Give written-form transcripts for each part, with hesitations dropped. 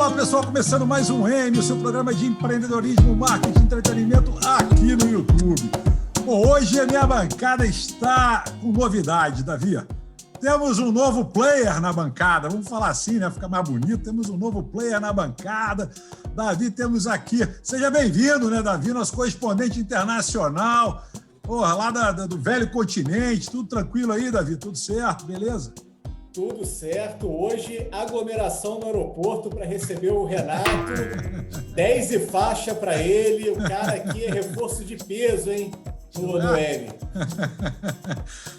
Fala pessoal, começando mais um M, o seu programa de empreendedorismo, marketing e entretenimento aqui no YouTube. Bom, hoje a minha bancada está com novidade, Davi. Temos um novo player na bancada, vamos falar assim, né? Fica mais bonito. Temos um novo player na bancada. Davi, temos aqui. Seja bem-vindo, né, Davi? Nosso correspondente internacional, lá do velho continente. Tudo tranquilo aí, Davi? Tudo certo? Beleza? Tudo certo. Hoje, aglomeração no aeroporto para receber o Renato. 10 e faixa para ele. O cara aqui é reforço de peso, hein? No M.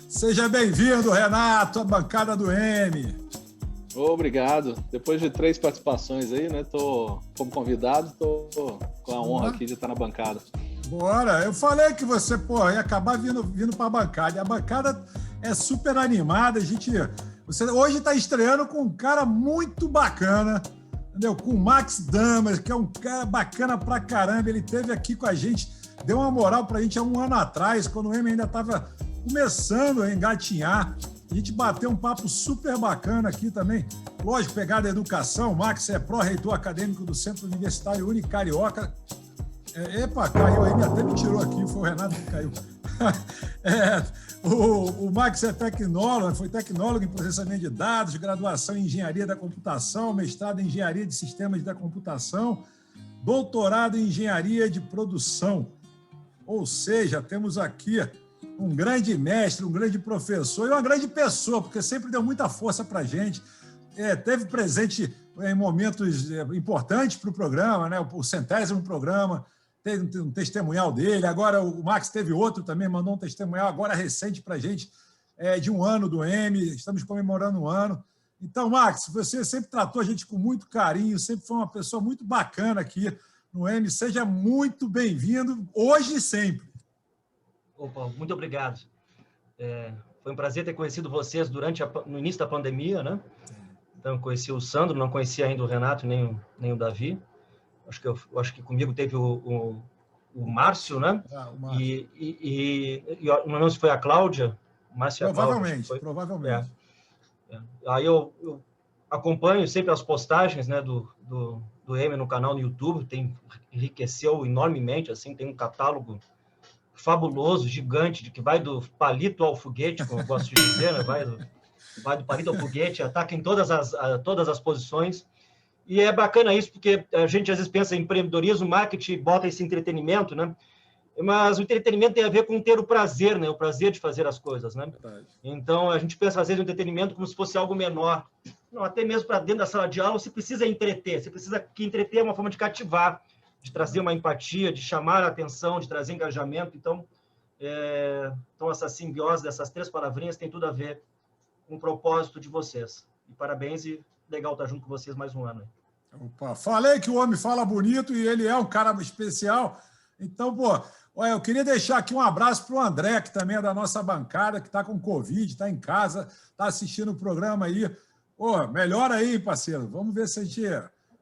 Seja bem-vindo, Renato, à bancada do M. Obrigado. Depois de 3 participações aí, né? Como convidado, tô com a honra aqui de estar na bancada. Bora. Eu falei que você, ia acabar vindo para a bancada. E a bancada é super animada. Você hoje está estreando com um cara muito bacana, entendeu? Com o Max Damas, que é um cara bacana pra caramba. Ele esteve aqui com a gente, deu uma moral pra gente há um ano atrás, quando o M ainda estava começando a engatinhar. A gente bateu um papo super bacana aqui também. Lógico, pegada da educação. O Max é pró-reitor acadêmico do Centro Universitário Unicarioca. Epa, caiu aí, até me tirou aqui, foi o Renato que caiu. O Max é tecnólogo, foi tecnólogo em processamento de dados, graduação em engenharia da computação, mestrado em engenharia de sistemas da computação, doutorado em engenharia de produção. Ou seja, temos aqui um grande mestre, um grande professor e uma grande pessoa, porque sempre deu muita força para a gente. Teve presente em momentos importantes para o programa, né? O 100º programa. Teve um testemunhal dele, agora o Max teve outro também, mandou um testemunhal agora recente para a gente, de um ano do M, estamos comemorando um ano. Então, Max, você sempre tratou a gente com muito carinho, sempre foi uma pessoa muito bacana aqui no M, seja muito bem-vindo, hoje e sempre. Opa, muito obrigado. Foi um prazer ter conhecido vocês no início da pandemia, né? Então, conheci o Sandro, não conhecia ainda o Renato, nem o Davi. Acho que comigo teve o Márcio, né? O Márcio. E não lembro se foi a Cláudia. Provavelmente. Aí eu acompanho sempre as postagens, né, do M no canal no YouTube, enriqueceu enormemente, assim, tem um catálogo fabuloso, gigante, que vai do palito ao foguete, como eu gosto de dizer, né? Vai do palito ao foguete, ataca em todas as posições. E é bacana isso, porque a gente às vezes pensa em empreendedorismo, marketing, bota esse entretenimento, né? Mas o entretenimento tem a ver com ter o prazer, né? O prazer de fazer as coisas, né? Então, a gente pensa às vezes no entretenimento como se fosse algo menor. Não, até mesmo para dentro da sala de aula, você precisa entreter. Você precisa que entreter é uma forma de cativar, de trazer uma empatia, de chamar a atenção, de trazer engajamento. Então, essa simbiose dessas 3 palavrinhas tem tudo a ver com o propósito de vocês. E parabéns e legal estar junto com vocês mais um ano. Opa, falei que o homem fala bonito e ele é um cara especial. Então, eu queria deixar aqui um abraço para o André, que também é da nossa bancada, que está com Covid, está em casa, está assistindo o programa aí. Melhora aí, parceiro. Vamos ver se a gente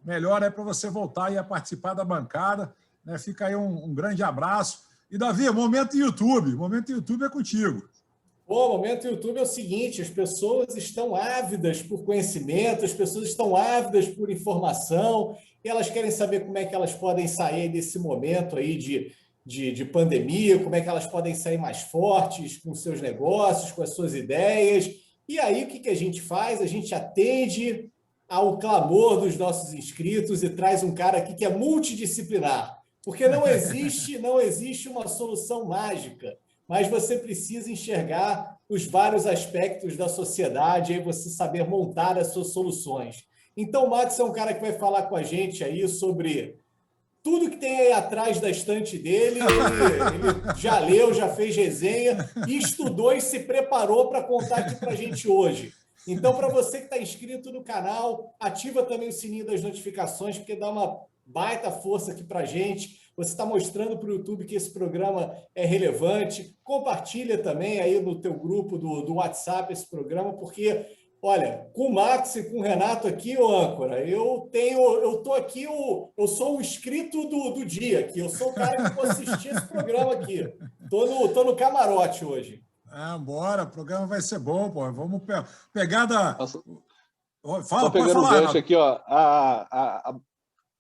melhora aí para você voltar aí a participar da bancada. Né? Fica aí um grande abraço. E, Davi, momento YouTube. Momento YouTube é contigo. O momento YouTube é o seguinte: as pessoas estão ávidas por conhecimento, as pessoas estão ávidas por informação, e elas querem saber como é que elas podem sair desse momento aí de pandemia, como é que elas podem sair mais fortes com seus negócios, com as suas ideias. E aí, o que a gente faz? A gente atende ao clamor dos nossos inscritos e traz um cara aqui que é multidisciplinar, porque não existe uma solução mágica, mas você precisa enxergar os vários aspectos da sociedade e você saber montar as suas soluções. Então, o Max é um cara que vai falar com a gente aí sobre tudo que tem aí atrás da estante dele. Ele já leu, já fez resenha, e estudou e se preparou para contar aqui para a gente hoje. Então, para você que está inscrito no canal, ativa também o sininho das notificações, porque dá uma baita força aqui para a gente. Você está mostrando para o YouTube que esse programa é relevante. Compartilha também aí no teu grupo do WhatsApp esse programa, porque, olha, com o Max e com o Renato aqui, ô âncora, eu sou o inscrito do dia aqui, eu sou o cara que vou assistir esse programa aqui. Tô no camarote hoje. Bora, o programa vai ser bom, pô. Vamos pegar da... Só pegando o gancho aqui, ó,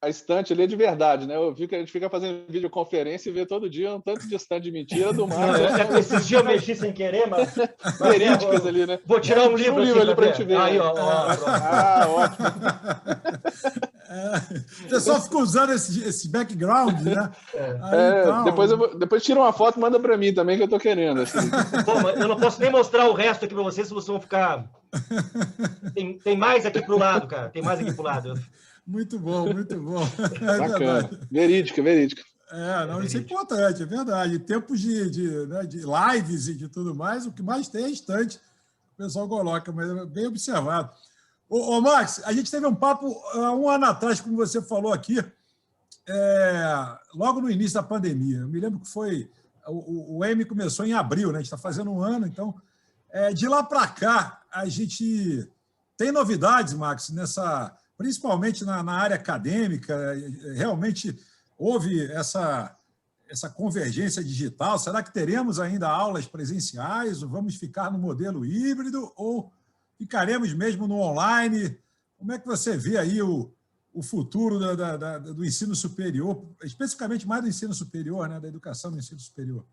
a estante ali é de verdade, né? Eu vi que a gente fica fazendo videoconferência e vê todo dia um tanto de estante de mentira do mar. Esses dias eu mexi sem querer, mas verídicas ali, né? Vou tirar um livro ali pra gente ver. Aí, ó. Ótimo. O pessoal fica usando esse background, né? Depois tira uma foto e manda para mim também, que eu tô querendo. Assim. Bom, mas eu não posso nem mostrar o resto aqui para vocês, se vocês vão ficar... Tem mais aqui pro lado, cara. Tem mais aqui pro lado. Muito bom, muito bom. Bacana. Verídica. Não, isso é importante, é verdade. Em tempos de lives e de tudo mais, o que mais tem é estante. O pessoal coloca, mas é bem observado. Ô, Max, a gente teve um papo há um ano atrás, como você falou aqui, logo no início da pandemia. Eu me lembro que foi... O M começou em abril, né? A gente está fazendo um ano, então... de lá para cá, a gente tem novidades, Max, principalmente na área acadêmica. Realmente houve essa convergência digital. Será que teremos ainda aulas presenciais? Ou vamos ficar no modelo híbrido? Ou ficaremos mesmo no online? Como é que você vê aí o futuro do ensino superior, especificamente mais do ensino superior, né? Da educação do ensino superior?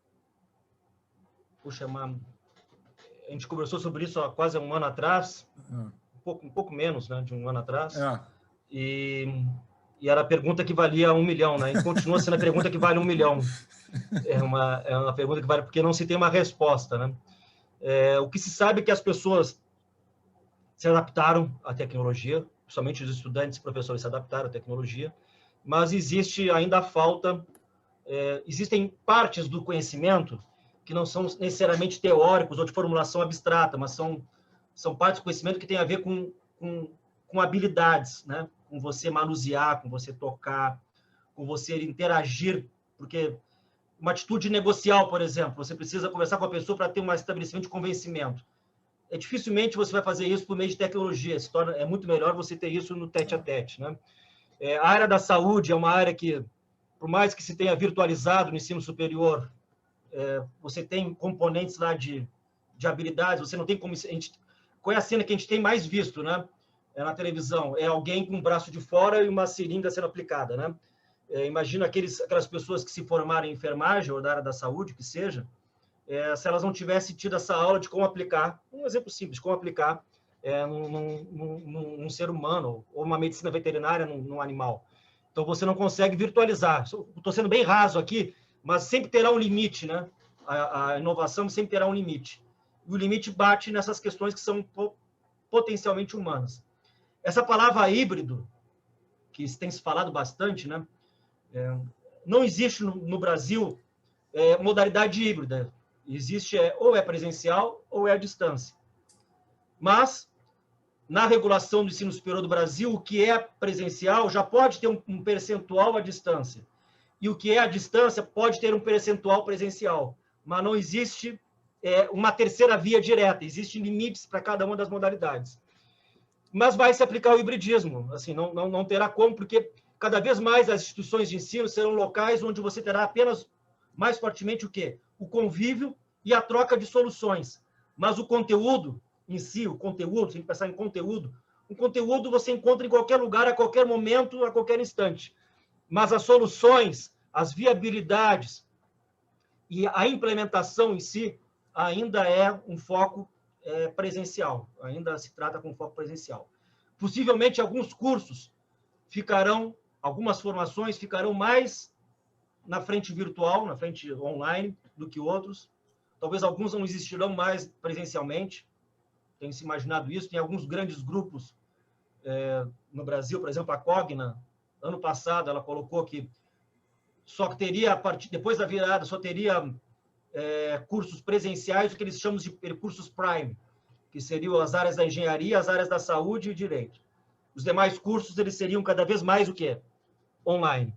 Puxa, a gente conversou sobre isso há quase um ano atrás, um pouco menos, né, de um ano atrás, e era a pergunta que valia 1 milhão, né? E continua sendo a pergunta que vale 1 milhão. É uma pergunta que vale porque não se tem uma resposta, né? O que se sabe é que as pessoas se adaptaram à tecnologia, principalmente os estudantes e professores se adaptaram à tecnologia, mas existe ainda a falta, existem partes do conhecimento que não são necessariamente teóricos ou de formulação abstrata, mas são partes do conhecimento que têm a ver com habilidades, né? Com você manusear, com você tocar, com você interagir, porque uma atitude negocial, por exemplo, você precisa conversar com a pessoa para ter um estabelecimento de convencimento. Dificilmente você vai fazer isso por meio de tecnologia, é muito melhor você ter isso no tete-a-tete, né? A área da saúde é uma área que, por mais que se tenha virtualizado no ensino superior, você tem componentes lá de habilidades, você não tem como... Qual é a cena que a gente tem mais visto, né? Na televisão? É alguém com um braço de fora e uma seringa sendo aplicada, né? Imagina aquelas pessoas que se formaram em enfermagem ou da área da saúde, que seja, se elas não tivessem tido essa aula de como aplicar, um exemplo simples, como aplicar num ser humano, ou uma medicina veterinária num animal. Então, você não consegue virtualizar. Estou sendo bem raso aqui, mas sempre terá um limite, né? A inovação sempre terá um limite. E o limite bate nessas questões que são potencialmente humanas. Essa palavra híbrido, que tem se falado bastante, né? Não existe no Brasil modalidade híbrida. Existe ou é presencial ou é à distância. Mas, na regulação do ensino superior do Brasil, o que é presencial já pode ter um percentual à distância. E o que é à distância pode ter um percentual presencial. Mas não existe uma terceira via direta. Existem limites para cada uma das modalidades. Mas vai se aplicar o hibridismo. Assim, não terá como, porque cada vez mais as instituições de ensino serão locais onde você terá apenas, mais fortemente, o quê? O convívio e a troca de soluções. Mas o conteúdo em si, o conteúdo, tem que pensar em conteúdo, o conteúdo você encontra em qualquer lugar, a qualquer momento, a qualquer instante. Mas as soluções, as viabilidades e a implementação em si ainda é um foco presencial, ainda se trata com foco presencial. Possivelmente alguns cursos algumas formações ficarão mais na frente virtual, na frente online, do que outros. Talvez alguns não existirão mais presencialmente, tem se imaginado isso. Tem alguns grandes grupos no Brasil, por exemplo, a Cogna, ano passado, ela colocou que só teria, depois da virada, só teria cursos presenciais, o que eles chamam de cursos prime, que seriam as áreas da engenharia, as áreas da saúde e direito. Os demais cursos, eles seriam cada vez mais o quê? Online.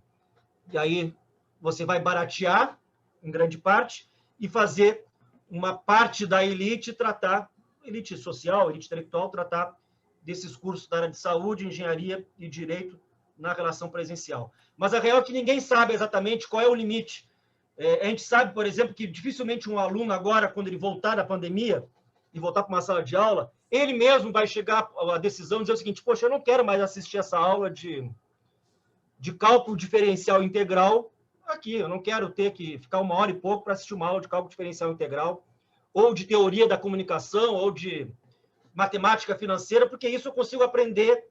E aí você vai baratear, em grande parte, e fazer uma parte da elite tratar, elite social, elite intelectual, tratar desses cursos da área de saúde, engenharia e direito na relação presencial. Mas a real é que ninguém sabe exatamente qual é o limite. A gente sabe, por exemplo, que dificilmente um aluno agora, quando ele voltar da pandemia, e voltar para uma sala de aula, ele mesmo vai chegar à decisão de dizer o seguinte: poxa, eu não quero mais assistir essa aula de cálculo diferencial integral aqui, eu não quero ter que ficar 1 hora e pouco para assistir uma aula de cálculo diferencial integral, ou de teoria da comunicação, ou de matemática financeira, porque isso eu consigo aprender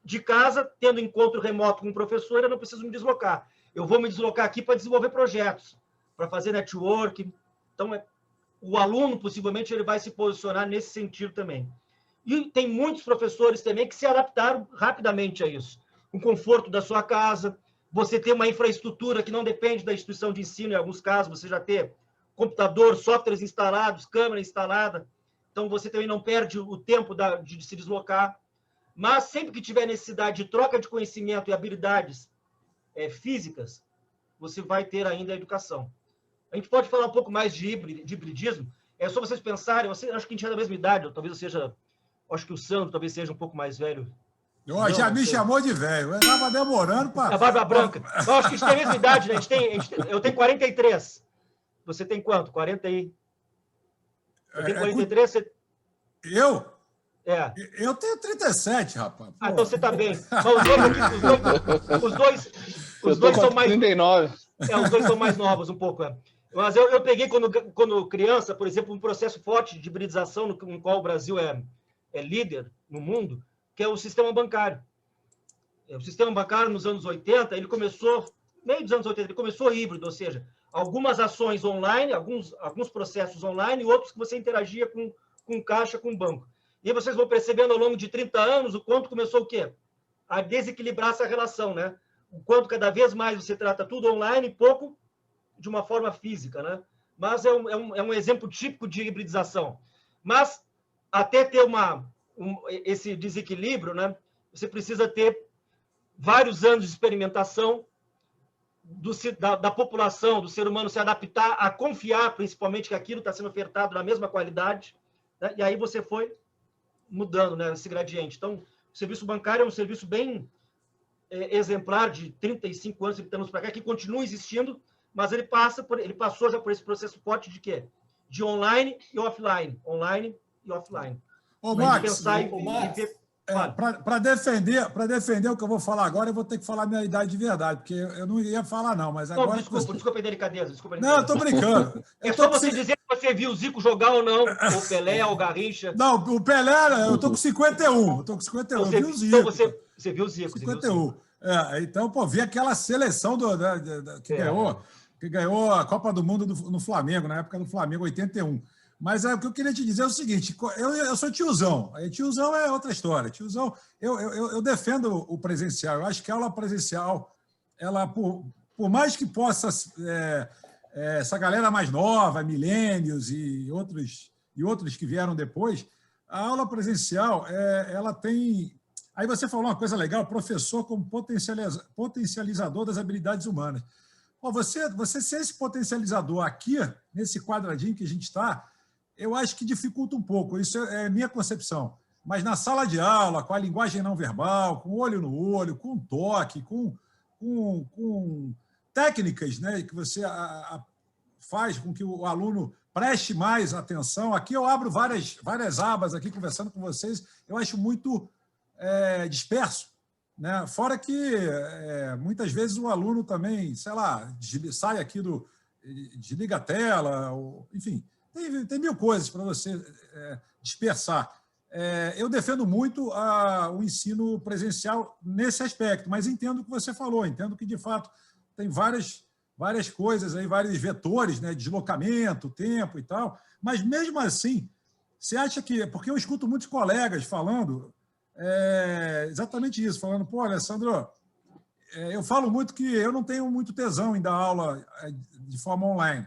de casa, tendo encontro remoto com o professor, eu não preciso me deslocar. Eu vou me deslocar aqui para desenvolver projetos, para fazer network. Então, o aluno, possivelmente, ele vai se posicionar nesse sentido também. E tem muitos professores também que se adaptaram rapidamente a isso. O conforto da sua casa, você ter uma infraestrutura que não depende da instituição de ensino, em alguns casos, você já ter computador, softwares instalados, câmera instalada, então você também não perde o tempo de se deslocar. Mas sempre que tiver necessidade de troca de conhecimento e habilidades físicas, você vai ter ainda a educação. A gente pode falar um pouco mais de hibridismo, é só vocês pensarem, acho que a gente é da mesma idade, talvez eu seja, acho que o Sandro talvez seja um pouco mais velho. Já me chamou de velho, eu estava demorando para... A barba branca. Eu acho que a gente tem a mesma idade, né? Eu tenho 43. Você tem quanto? 40 aí? Eu tenho 43, você... Eu? É. Eu tenho 37, rapaz. Pô. Então você está bem. Mas os dois são mais... 39. Os dois são mais novos um pouco. Mas eu peguei, quando criança, por exemplo, um processo forte de hibridização no qual o Brasil é líder no mundo, que é o sistema bancário. O sistema bancário, nos anos 80, ele começou, meio dos anos 80, ele começou híbrido, ou seja, algumas ações online, alguns processos online e outros que você interagia com caixa, com banco. E aí vocês vão percebendo ao longo de 30 anos o quanto começou o quê? A desequilibrar essa relação, né? O quanto cada vez mais você trata tudo online e pouco de uma forma física, né? Mas é um exemplo típico de hibridização. Mas até ter esse desequilíbrio, né? Você precisa ter vários anos de experimentação da população, do ser humano se adaptar a confiar, principalmente, que aquilo está sendo ofertado na mesma qualidade, né? E aí você foi mudando, né, esse gradiente. Então, o serviço bancário é um serviço bem exemplar, de 35 anos, 30 anos para cá, que continua existindo, mas ele passou já por esse processo forte de quê? De online e offline. Online e offline. Ô, Max, Para defender o que eu vou falar agora, eu vou ter que falar a minha idade de verdade, porque eu não ia falar, não, mas agora... Desculpa a delicadeza. Não, eu estou brincando. Só você dizer que você viu o Zico jogar ou não, o Pelé, o Garrincha... Não, o Pelé, eu estou com 51. Eu vi o Zico. Então você viu o Zico. 51. Então, pô, vi aquela seleção que ganhou a Copa do Mundo no Flamengo, na época do Flamengo, 81. Mas o que eu queria te dizer é o seguinte, eu sou tiozão. Tiozão é outra história. Tiozão, eu defendo o presencial. Eu acho que a aula presencial, ela, por mais que possa... essa galera mais nova, millennials e outros que vieram depois, a aula presencial, ela tem... Aí você falou uma coisa legal, professor como potencializador das habilidades humanas. Pô, você ser esse potencializador aqui, nesse quadradinho que a gente está, eu acho que dificulta um pouco, isso é minha concepção. Mas na sala de aula, com a linguagem não verbal, com olho no olho, com toque, com técnicas, né, que você faz com que o aluno preste mais atenção. Aqui eu abro várias abas aqui conversando com vocês, eu acho muito disperso, né? Fora que muitas vezes o aluno também, sei lá, sai aqui desliga a tela, enfim, tem mil coisas para você dispersar. Eu defendo muito o ensino presencial nesse aspecto, mas entendo o que você falou, entendo que, de fato, tem várias coisas aí, vários vetores, né, deslocamento, tempo e tal, mas mesmo assim, você acha que... Porque eu escuto muitos colegas falando exatamente isso, falando, pô, Alessandro, eu falo muito que eu não tenho muito tesão em dar aula de forma online.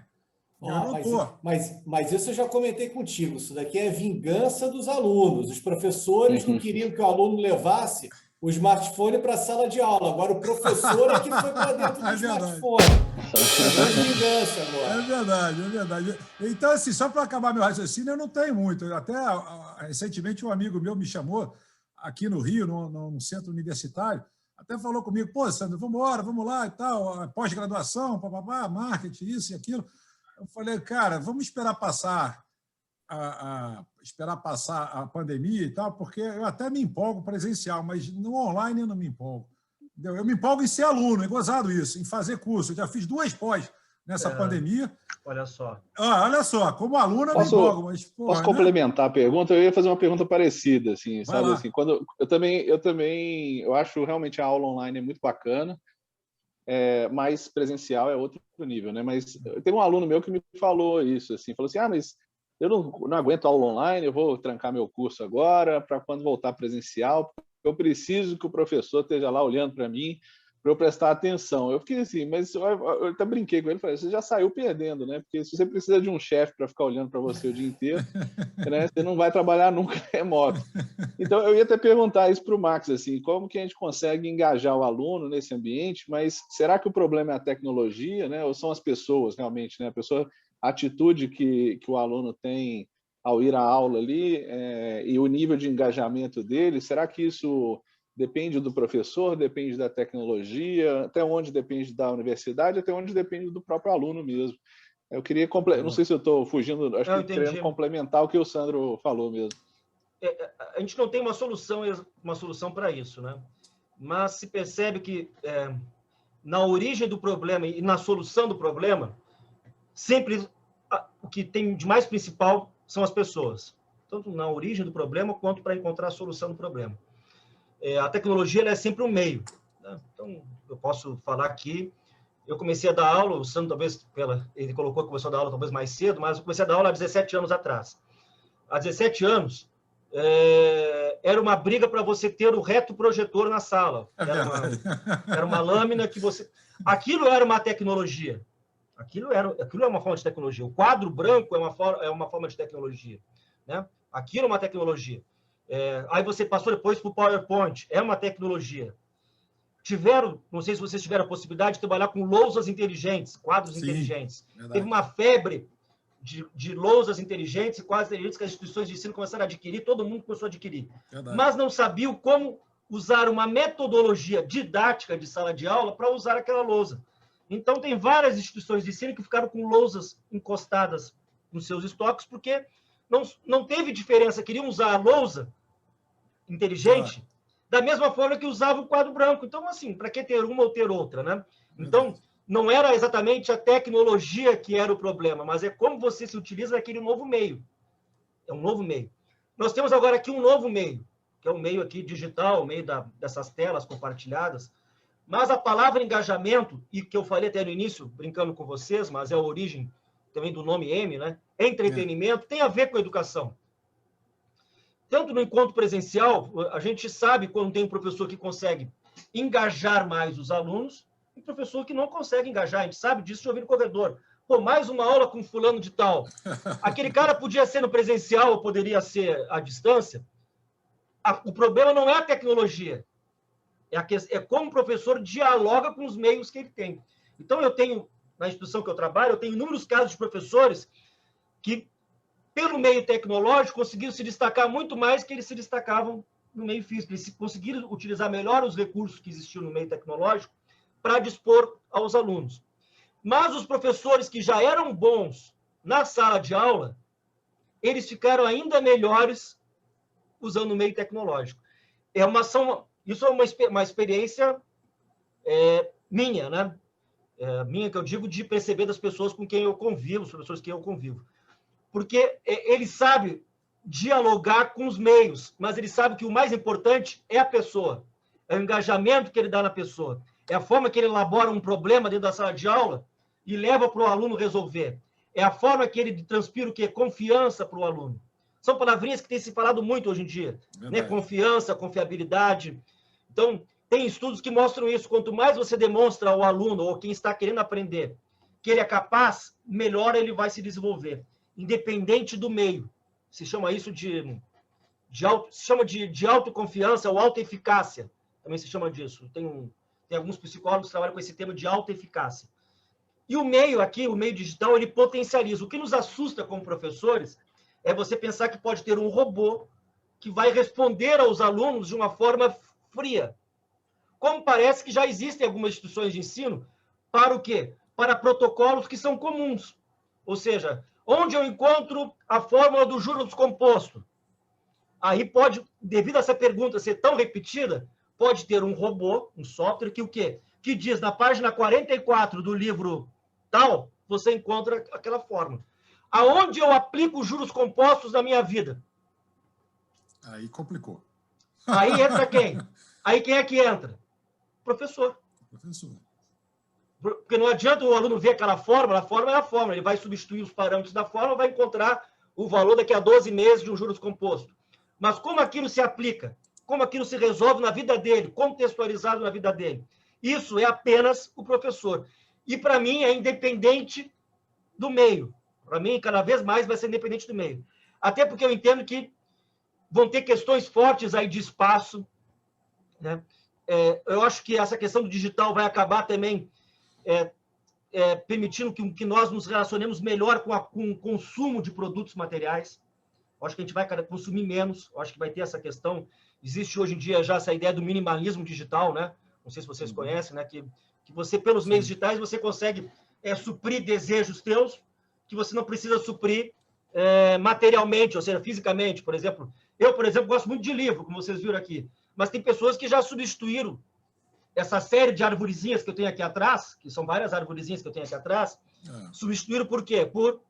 Mas isso eu já comentei contigo, isso daqui é vingança dos alunos. Os professores não queriam que o aluno levasse o smartphone para a sala de aula. Agora o professor é que foi para dentro do smartphone. É vingança agora. É verdade. Então, assim, só para acabar meu raciocínio, eu não tenho muito. Até recentemente um amigo meu me chamou aqui no Rio, no centro universitário, até falou comigo, pô, Sandro, vamos lá e tal, pós-graduação, marketing, isso e aquilo. Eu falei, cara, vamos esperar passar esperar passar a pandemia e tal, porque eu até me empolgo presencial, mas no online eu não me empolgo. Entendeu? Eu me empolgo em ser aluno, é gozado isso, em fazer curso. Eu já fiz 2 pós nessa pandemia. Olha só. Olha só, como aluno eu me empolgo, mas... Porra, posso complementar a pergunta? Eu ia fazer uma pergunta parecida, assim, sabe? Assim, quando eu acho realmente a aula online é muito bacana, mas presencial é outro nível, né? Mas teve um aluno meu que me falou isso, assim, falou assim, mas eu não aguento aula online, eu vou trancar meu curso agora para quando voltar presencial, eu preciso que o professor esteja lá olhando para mim, para eu prestar atenção. Eu fiquei assim, mas eu até brinquei com ele, falei, você já saiu perdendo, né? Porque se você precisa de um chefe para ficar olhando para você o dia inteiro, né? Você não vai trabalhar nunca remoto. Então, eu ia até perguntar isso para o Max, assim, como que a gente consegue engajar o aluno nesse ambiente, mas será que o problema é a tecnologia, né? Ou são as pessoas, realmente, né? A atitude que o aluno tem ao ir à aula ali e o nível de engajamento dele, será que isso depende do professor, depende da tecnologia, até onde depende da universidade, até onde depende do próprio aluno mesmo? Eu queria não sei se eu estou fugindo, acho que querendo complementar o que o Sandro falou mesmo. A gente não tem uma solução para isso, né? Mas se percebe que na origem do problema e na solução do problema, sempre o que tem de mais principal são as pessoas, tanto na origem do problema quanto para encontrar a solução do problema. A tecnologia ela é sempre um meio, né? Então, eu posso falar aqui, eu comecei a dar aula, o Sandro talvez, ele colocou que começou a dar aula talvez mais cedo, mas eu comecei a dar aula há 17 anos atrás. Há 17 anos, era uma briga para você ter o retroprojetor na sala. Era uma lâmina que você... Aquilo era uma tecnologia. Aquilo é uma forma de tecnologia. O quadro branco é uma forma de tecnologia, né? Aquilo é uma tecnologia. Aí você passou depois para o PowerPoint. É uma tecnologia. Não sei se vocês tiveram a possibilidade de trabalhar com lousas inteligentes, quadros inteligentes. Verdade. Teve uma febre de lousas inteligentes e quadros inteligentes que as instituições de ensino começaram a adquirir, todo mundo começou a adquirir. Verdade. Mas não sabiam como usar uma metodologia didática de sala de aula para usar aquela lousa. Então, tem várias instituições de ensino que ficaram com lousas encostadas nos seus estoques, porque não teve diferença. Queriam usar a lousa inteligente da mesma forma que usavam o quadro branco. Então, assim, para que ter uma ou ter outra, né? Então, não era exatamente a tecnologia que era o problema, mas é como você se utiliza naquele novo meio. É um novo meio. Nós temos agora aqui um novo meio, que é o meio aqui digital, o meio dessas telas compartilhadas. Mas a palavra engajamento, e que eu falei até no início, brincando com vocês, mas é a origem também do nome M, né? Entretenimento, tem a ver com educação. Tanto no encontro presencial, a gente sabe quando tem um professor que consegue engajar mais os alunos e professor que não consegue engajar. A gente sabe disso de ouvir no corredor. Pô, mais uma aula com fulano de tal. Aquele cara podia ser no presencial ou poderia ser à distância. O problema não é a tecnologia. É como o professor dialoga com os meios que ele tem. Então, eu tenho, na instituição que eu trabalho, eu tenho inúmeros casos de professores que, pelo meio tecnológico, conseguiram se destacar muito mais que eles se destacavam no meio físico. Eles conseguiram utilizar melhor os recursos que existiam no meio tecnológico para dispor aos alunos. Mas os professores que já eram bons na sala de aula, eles ficaram ainda melhores usando o meio tecnológico. Isso é uma experiência minha, né? Minha, que eu digo, de perceber das pessoas com quem eu convivo, os professores com quem eu convivo. Porque ele sabe dialogar com os meios, mas ele sabe que o mais importante é a pessoa, é o engajamento que ele dá na pessoa, é a forma que ele elabora um problema dentro da sala de aula e leva para o aluno resolver. É a forma que ele transpira o que? Confiança para o aluno. São palavrinhas que têm se falado muito hoje em dia, né? Confiança, confiabilidade. Então, tem estudos que mostram isso. Quanto mais você demonstra ao aluno ou quem está querendo aprender que ele é capaz, melhor ele vai se desenvolver, independente do meio. Se chama isso de autoconfiança ou autoeficácia. Também se chama disso. Tem alguns psicólogos que trabalham com esse tema de autoeficácia. E o meio aqui, o meio digital, ele potencializa. O que nos assusta como professores é você pensar que pode ter um robô que vai responder aos alunos de uma forma fria. Como parece que já existem algumas instituições de ensino para o quê? Para protocolos que são comuns. Ou seja, Onde eu encontro a fórmula do juros composto? Aí pode, devido a essa pergunta ser tão repetida, pode ter um robô, um software, que o quê? Que diz, na página 44 do livro tal, você encontra aquela fórmula. Aonde eu aplico os juros compostos na minha vida? Aí complicou. Aí entra quem? Aí quem é que entra? Professor. Professor. Porque não adianta o aluno ver aquela fórmula, a fórmula é a fórmula, ele vai substituir os parâmetros da fórmula, vai encontrar o valor daqui a 12 meses de um juros composto. Mas como aquilo se aplica? Como aquilo se resolve na vida dele, contextualizado na vida dele? Isso é apenas o professor. E, para mim, é independente do meio. Para mim, cada vez mais vai ser independente do meio. Até porque eu entendo que vão ter questões fortes aí de espaço, né? Eu acho que essa questão do digital vai acabar também permitindo que nós nos relacionemos melhor com o consumo de produtos materiais. Eu acho que a gente vai consumir menos. Eu acho que vai ter essa questão. Existe hoje em dia já essa ideia do minimalismo digital, né? Não sei se vocês conhecem, né? Que você, pelos meios digitais, você consegue suprir desejos teus que você não precisa suprir materialmente, ou seja, fisicamente. Por exemplo, eu, gosto muito de livro, como vocês viram aqui, mas tem pessoas que já substituíram essa série de arvorezinhas que eu tenho aqui atrás, que são várias arvorezinhas que eu tenho aqui atrás, substituíram por quê? Por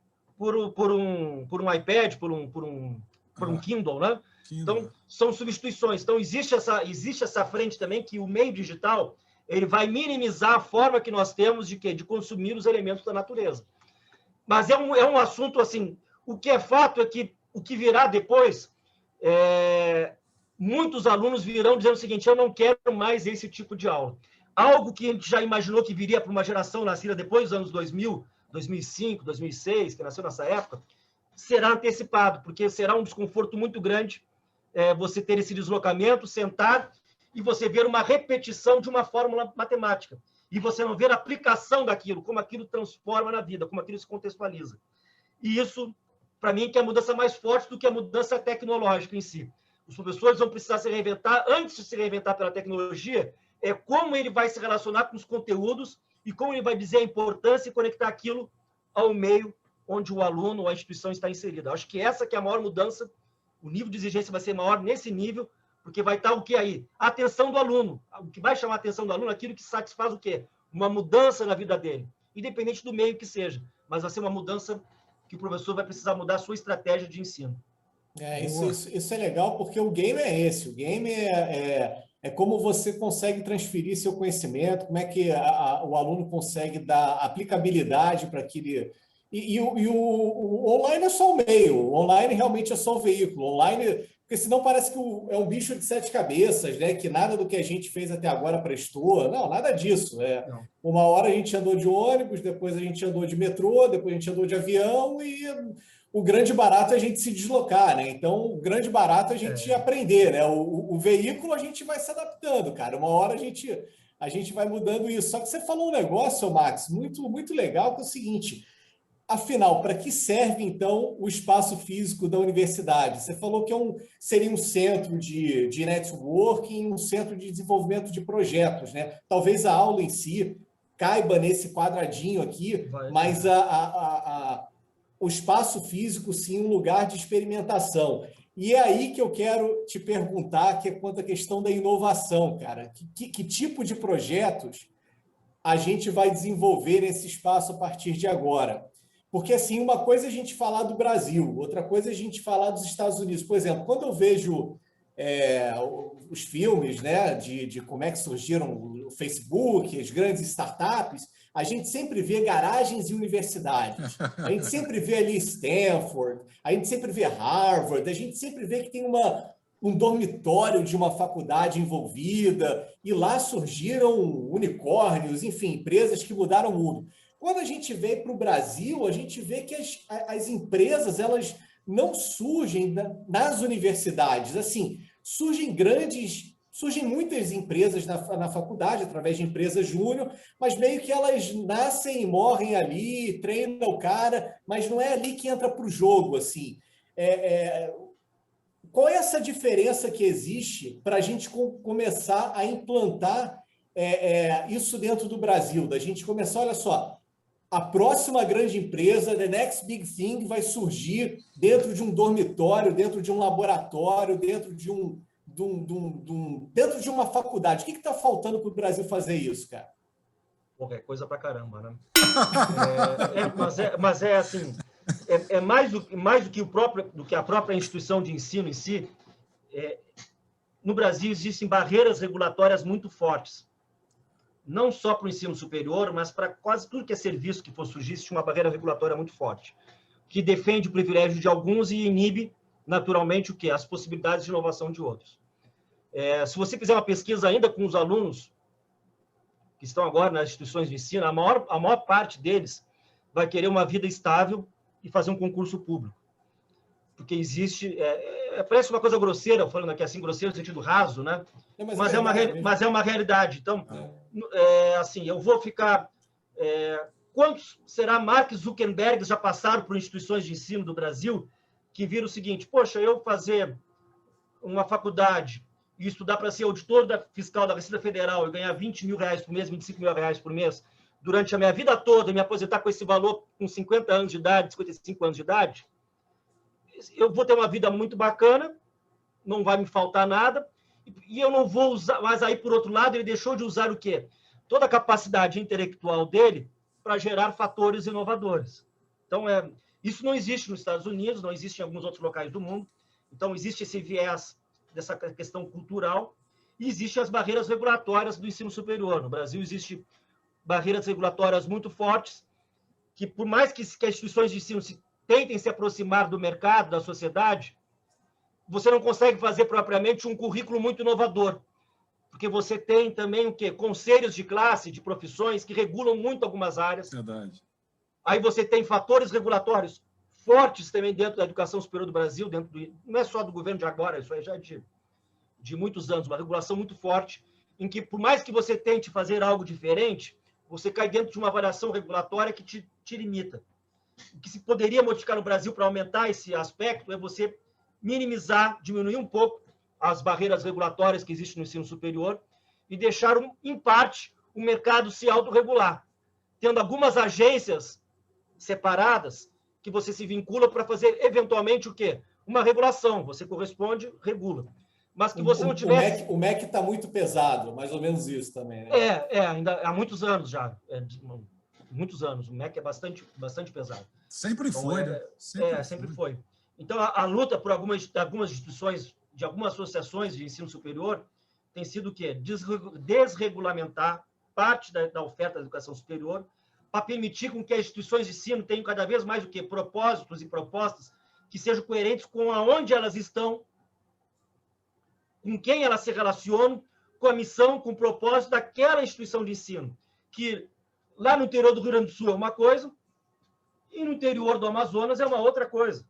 um iPad, por um Kindle, né? Então, são substituições. Então, existe essa frente também que o meio digital ele vai minimizar a forma que nós temos de consumir os elementos da natureza. Mas é um assunto, assim, o que é fato é que o que virá depois, muitos alunos virão dizendo o seguinte: eu não quero mais esse tipo de aula. Algo que a gente já imaginou que viria para uma geração nascida depois dos anos 2000, 2005, 2006, que nasceu nessa época, será antecipado, porque será um desconforto muito grande você ter esse deslocamento, sentar e você ver uma repetição de uma fórmula matemática. E você não ver a aplicação daquilo, como aquilo transforma na vida, como aquilo se contextualiza. E isso, para mim, que é a mudança mais forte do que a mudança tecnológica em si. Os professores vão precisar se reinventar. Antes de se reinventar pela tecnologia, como ele vai se relacionar com os conteúdos e como ele vai dizer a importância e conectar aquilo ao meio onde o aluno ou a instituição está inserida. Acho que essa que é a maior mudança. O nível de exigência vai ser maior nesse nível, porque vai estar o que aí? A atenção do aluno. O que vai chamar a atenção do aluno é aquilo que satisfaz o quê? Uma mudança na vida dele, independente do meio que seja. Mas vai ser uma mudança que o professor vai precisar mudar a sua estratégia de ensino. Isso é legal, porque o game é esse. O game é como você consegue transferir seu conhecimento, como é que o aluno consegue dar aplicabilidade para aquele... E o online é só o meio, o online realmente é só o veículo. Online, porque senão parece que é um bicho de 7 cabeças, né? Que nada do que a gente fez até agora prestou. Não, nada disso. Uma hora a gente andou de ônibus, depois a gente andou de metrô, depois a gente andou de avião e o grande barato é a gente se deslocar, né? Então, o grande barato é a gente aprender, né? O veículo a gente vai se adaptando, cara. Uma hora a gente vai mudando isso. Só que você falou um negócio, Max, muito, muito legal, que é o seguinte... Afinal, para que serve, então, o espaço físico da universidade? Você falou que seria um centro de networking, um centro de desenvolvimento de projetos, né? Talvez a aula em si caiba nesse quadradinho aqui, mas o espaço físico, sim, um lugar de experimentação. E é aí que eu quero te perguntar, que é quanto à questão da inovação, cara. Que tipo de projetos a gente vai desenvolver nesse espaço a partir de agora? Porque, assim, uma coisa é a gente falar do Brasil, outra coisa é a gente falar dos Estados Unidos. Por exemplo, quando eu vejo os filmes, né, de como é que surgiram o Facebook, as grandes startups, a gente sempre vê garagens e universidades. A gente sempre vê ali Stanford, a gente sempre vê Harvard, a gente sempre vê que tem um dormitório de uma faculdade envolvida, e lá surgiram unicórnios, enfim, empresas que mudaram o mundo. Quando a gente veio para o Brasil, a gente vê que as empresas elas não surgem nas universidades. Assim, surgem muitas empresas na faculdade, através de empresas júnior, mas meio que elas nascem e morrem ali, treinam o cara, mas não é ali que entra para o jogo, assim. Qual é essa diferença que existe para a gente começar a implantar isso dentro do Brasil? Da gente começar, olha só, a próxima grande empresa, the next big thing, vai surgir dentro de um dormitório, dentro de um laboratório, dentro de dentro de uma faculdade. O que está faltando para o Brasil fazer isso, cara? Qualquer coisa pra caramba, né? Mas é assim, mais do que a própria instituição de ensino em si. No Brasil existem barreiras regulatórias muito fortes, não só para o ensino superior, mas para quase tudo que é serviço que for surgir, existe uma barreira regulatória muito forte, que defende o privilégio de alguns e inibe, naturalmente, o quê? As possibilidades de inovação de outros. Se você fizer uma pesquisa ainda com os alunos que estão agora nas instituições de ensino, a maior parte deles vai querer uma vida estável e fazer um concurso público. Porque existe... parece uma coisa grosseira, falando aqui assim, grosseiro no sentido raso, né? Mas é uma realidade. Então, assim, eu vou ficar... quantos, será, Mark Zuckerberg já passaram por instituições de ensino do Brasil que viram o seguinte: poxa, eu fazer uma faculdade e estudar para ser auditor fiscal da Receita Federal e ganhar 20 mil reais por mês, 25 mil reais por mês, durante a minha vida toda, e me aposentar com esse valor com 50 anos de idade, 55 anos de idade, eu vou ter uma vida muito bacana, não vai me faltar nada, e eu não vou usar, mas aí, por outro lado, ele deixou de usar o quê? Toda a capacidade intelectual dele para gerar fatores inovadores. Então, isso não existe nos Estados Unidos, não existe em alguns outros locais do mundo. Então, existe esse viés dessa questão cultural e existem as barreiras regulatórias do ensino superior. No Brasil, existem barreiras regulatórias muito fortes que, por mais que as instituições de ensino tentem se aproximar do mercado, da sociedade, você não consegue fazer propriamente um currículo muito inovador, porque você tem também o quê? Conselhos de classe, de profissões, que regulam muito algumas áreas. Verdade. Aí você tem fatores regulatórios fortes também dentro da educação superior do Brasil, não é só do governo de agora, isso aí já é de muitos anos, uma regulação muito forte, em que, por mais que você tente fazer algo diferente, você cai dentro de uma avaliação regulatória que te limita. O que se poderia modificar no Brasil para aumentar esse aspecto é você minimizar, diminuir um pouco as barreiras regulatórias que existem no ensino superior e deixar, em parte, o mercado se autorregular, tendo algumas agências separadas que você se vincula para fazer, eventualmente, o quê? Uma regulação. Você corresponde, regula. Mas que você não tivesse... O MEC está muito pesado, mais ou menos isso também, né? Ainda há muitos anos já. Muitos anos. O MEC é bastante pesado. Sempre então, foi, né? Sempre foi. Então, a luta por algumas instituições, de algumas associações de ensino superior, tem sido o quê? Desregulamentar parte da oferta da educação superior para permitir com que as instituições de ensino tenham cada vez mais o quê? Propósitos e propostas que sejam coerentes com aonde elas estão, com quem elas se relacionam, com a missão, com o propósito daquela instituição de ensino, que lá no interior do Rio Grande do Sul é uma coisa e no interior do Amazonas é uma outra coisa.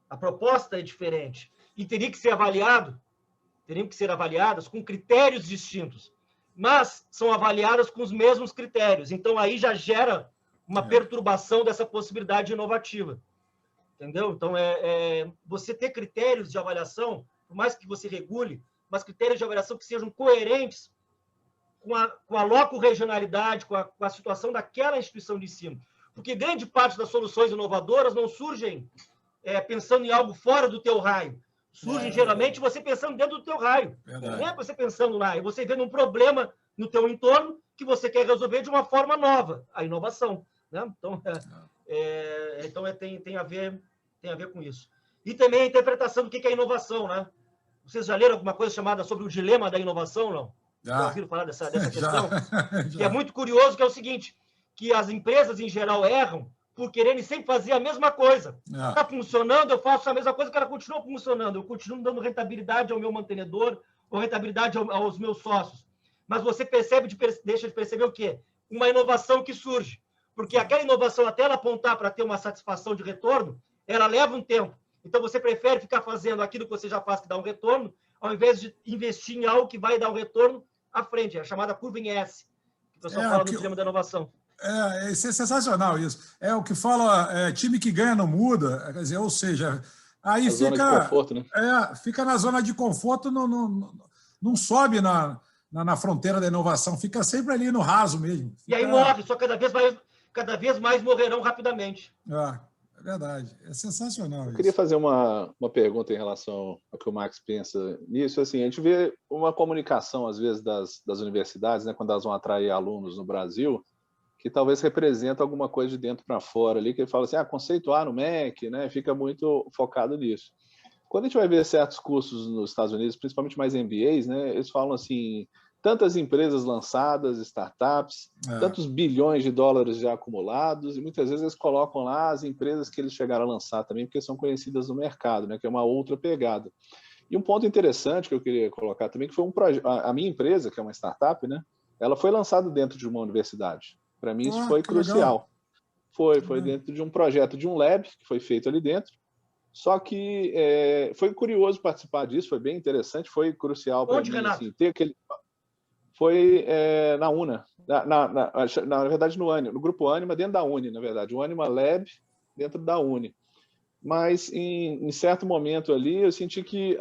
A proposta é diferente e teriam que ser avaliadas com critérios distintos, mas são avaliadas com os mesmos critérios. Então, aí já gera uma perturbação dessa possibilidade inovativa. Entendeu? Então, você ter critérios de avaliação, por mais que você regule, mas critérios de avaliação que sejam coerentes com a loco-regionalidade, com a situação daquela instituição de ensino. Porque grande parte das soluções inovadoras não surgem pensando em algo fora do teu raio. Surgem, geralmente, você pensando dentro do teu raio. Verdade. Não é você pensando lá, é você vendo um problema no teu entorno que você quer resolver de uma forma nova, a inovação. Né? Então, tem a ver com isso. E também a interpretação do que é inovação. Né? Vocês já leram alguma coisa chamada sobre o dilema da inovação, não? Já ouviram falar dessa questão? Que é muito curioso, que é o seguinte, que as empresas, em geral, erram por quererem sempre fazer a mesma coisa. Está funcionando, eu faço a mesma coisa, o cara continua funcionando, eu continuo dando rentabilidade ao meu mantenedor, ou rentabilidade aos meus sócios. Mas você deixa de perceber o quê? Uma inovação que surge. Porque aquela inovação, até ela apontar para ter uma satisfação de retorno, ela leva um tempo. Então, você prefere ficar fazendo aquilo que você já faz, que dá um retorno, ao invés de investir em algo que vai dar um retorno à frente. É a chamada curva em S, que o pessoal fala no dilema da inovação. Isso é sensacional, isso. É o que fala, time que ganha não muda, quer dizer, ou seja, aí fica, zona de conforto, né? Fica na zona de conforto, não sobe na fronteira da inovação, fica sempre ali no raso mesmo. E aí morre, só cada vez cada vez mais morrerão rapidamente. É verdade. É sensacional Eu isso. queria fazer uma pergunta em relação ao que o Max pensa nisso. Assim, a gente vê uma comunicação, às vezes, das universidades, né, quando elas vão atrair alunos no Brasil, que talvez representa alguma coisa de dentro para fora ali, que ele fala assim, conceituar no MEC, né, fica muito focado nisso. Quando a gente vai ver certos cursos nos Estados Unidos, principalmente mais MBAs, né, eles falam assim, tantas empresas lançadas, startups, tantos bilhões de dólares já acumulados, e muitas vezes eles colocam lá as empresas que eles chegaram a lançar também, porque são conhecidas no mercado, né, que é uma outra pegada. E um ponto interessante que eu queria colocar também, que foi um projeto, a minha empresa, que é uma startup, né, ela foi lançada dentro de uma universidade. Para mim isso foi crucial. Foi dentro de um projeto, de um lab que foi feito ali dentro. Só que foi curioso participar disso, foi bem interessante, foi crucial para mim assim, ter aquele... Foi na UNA, na verdade no Grupo Anima, dentro da Uni, na verdade, o Anima Lab dentro da Uni. Mas em certo momento ali eu senti que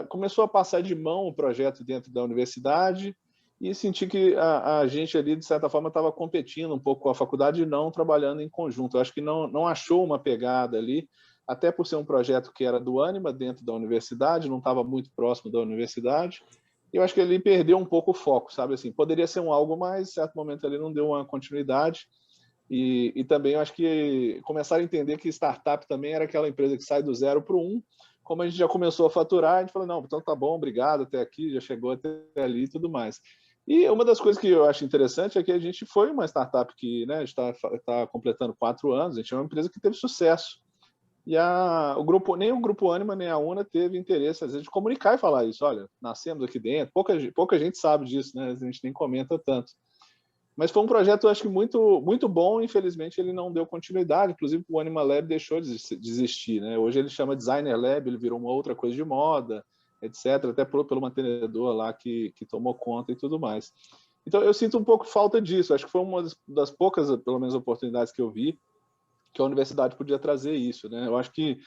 começou a passar de mão o projeto dentro da universidade e senti que a gente ali, de certa forma, estava competindo um pouco com a faculdade e não trabalhando em conjunto. Eu acho que não achou uma pegada ali, até por ser um projeto que era do Anima dentro da universidade, não estava muito próximo da universidade. Eu acho que ele perdeu um pouco o foco, sabe? Assim, poderia ser algo, mas em certo momento ele não deu uma continuidade. E também eu acho que começaram a entender que startup também era aquela empresa que sai do 0 para o 1. Como a gente já começou a faturar, a gente falou, não, então tá bom, obrigado, até aqui, já chegou até ali e tudo mais. E uma das coisas que eu acho interessante é que a gente foi uma startup que, né, está completando 4 anos, a gente é uma empresa que teve sucesso. E nem o Grupo Anima, nem a UNA teve interesse, às vezes, de comunicar e falar isso. Olha, nascemos aqui dentro. Pouca gente sabe disso, né? A gente nem comenta tanto. Mas foi um projeto, eu acho que muito, muito bom. Infelizmente, ele não deu continuidade. Inclusive, o Anima Lab deixou de existir, né? Hoje ele chama Designer Lab, ele virou uma outra coisa de moda, etc. Até pelo mantenedor lá que tomou conta e tudo mais. Então, eu sinto um pouco falta disso. Acho que foi uma das poucas, pelo menos, oportunidades que eu vi que a universidade podia trazer isso, né? Eu acho que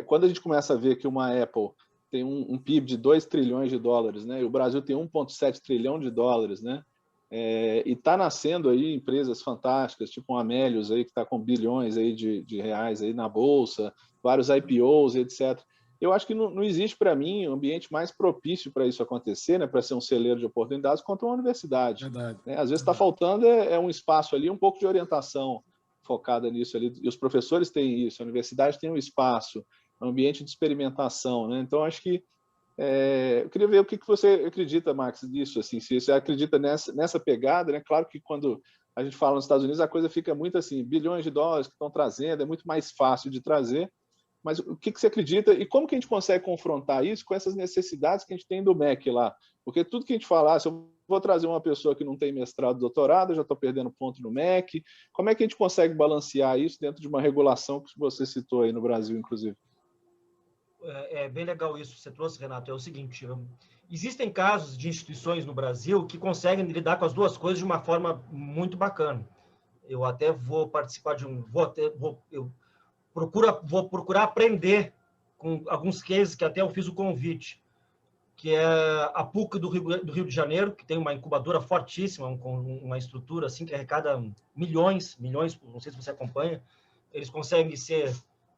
quando a gente começa a ver que uma Apple tem um PIB de 2 trilhões de dólares, né? E o Brasil tem 1,7 trilhão de dólares, né? E está nascendo aí empresas fantásticas, tipo um Amélios aí que está com bilhões aí de reais aí na bolsa, vários IPOs, etc. Eu acho que não existe para mim um ambiente mais propício para isso acontecer, né? Para ser um celeiro de oportunidades quanto uma universidade. Verdade. Né? Às vezes está faltando um espaço ali, um pouco de orientação focada nisso ali, e os professores têm isso, a universidade tem um espaço, um ambiente de experimentação, né? Então, acho que eu queria ver o que você acredita, Max, disso, assim, se você acredita nessa pegada, né? Claro que quando a gente fala nos Estados Unidos, a coisa fica muito assim, bilhões de dólares que estão trazendo, é muito mais fácil de trazer, mas o que você acredita e como que a gente consegue confrontar isso com essas necessidades que a gente tem do MEC lá? Porque tudo que a gente falar, se eu vou trazer uma pessoa que não tem mestrado, doutorado, já estou perdendo ponto no MEC, como é que a gente consegue balancear isso dentro de uma regulação que você citou aí no Brasil, inclusive? É bem legal isso que você trouxe, Renato. É o seguinte, existem casos de instituições no Brasil que conseguem lidar com as duas coisas de uma forma muito bacana. Eu até vou participar de vou procurar aprender com alguns cases que até eu fiz o convite, que é a PUC do Rio de Janeiro, que tem uma incubadora fortíssima, com uma estrutura assim que arrecada milhões, não sei se você acompanha. Eles conseguem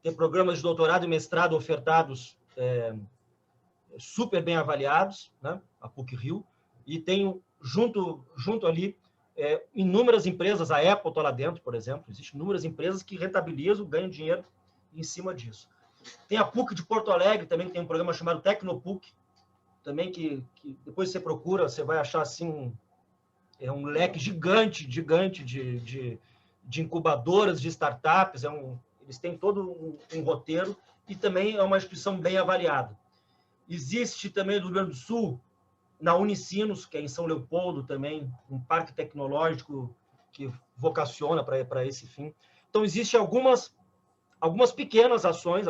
ter programas de doutorado e mestrado ofertados super bem avaliados, né? A PUC Rio, e tem junto ali inúmeras empresas, a Apple está lá dentro, por exemplo, existem inúmeras empresas que rentabilizam, ganham dinheiro em cima disso. Tem a PUC de Porto Alegre, também tem um programa chamado Tecnopuc, também que depois você procura, você vai achar assim um leque gigante de incubadoras, de startups, eles têm todo um roteiro e também é uma instituição bem avaliada. Existe também no Rio Grande do Sul, na Unicinos, que é em São Leopoldo também, um parque tecnológico que vocaciona para esse fim. Então, existem algumas pequenas ações,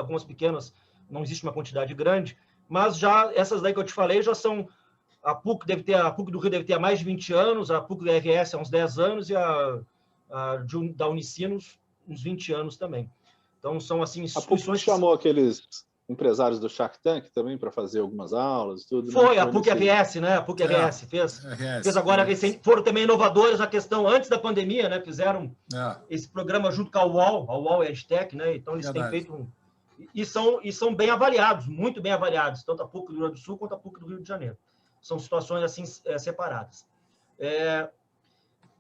não existe uma quantidade grande, mas já essas daí que eu te falei já são... A PUC do Rio deve ter há mais de 20 anos, a PUC da RS há uns 10 anos e da Unicinos uns 20 anos também. Então, são assim instituições... A PUC chamou empresários do Shark Tank também para fazer algumas aulas, tudo. Foi, né? a PUC-RS, né? A PUC-RS fez agora, foram também inovadores na questão, antes da pandemia, né? Fizeram esse programa junto com a UOL EdTech, né? Então, eles têm feito e são bem avaliados, muito bem avaliados, tanto a PUC do Rio Grande do Sul quanto a PUC do Rio de Janeiro. São situações assim separadas.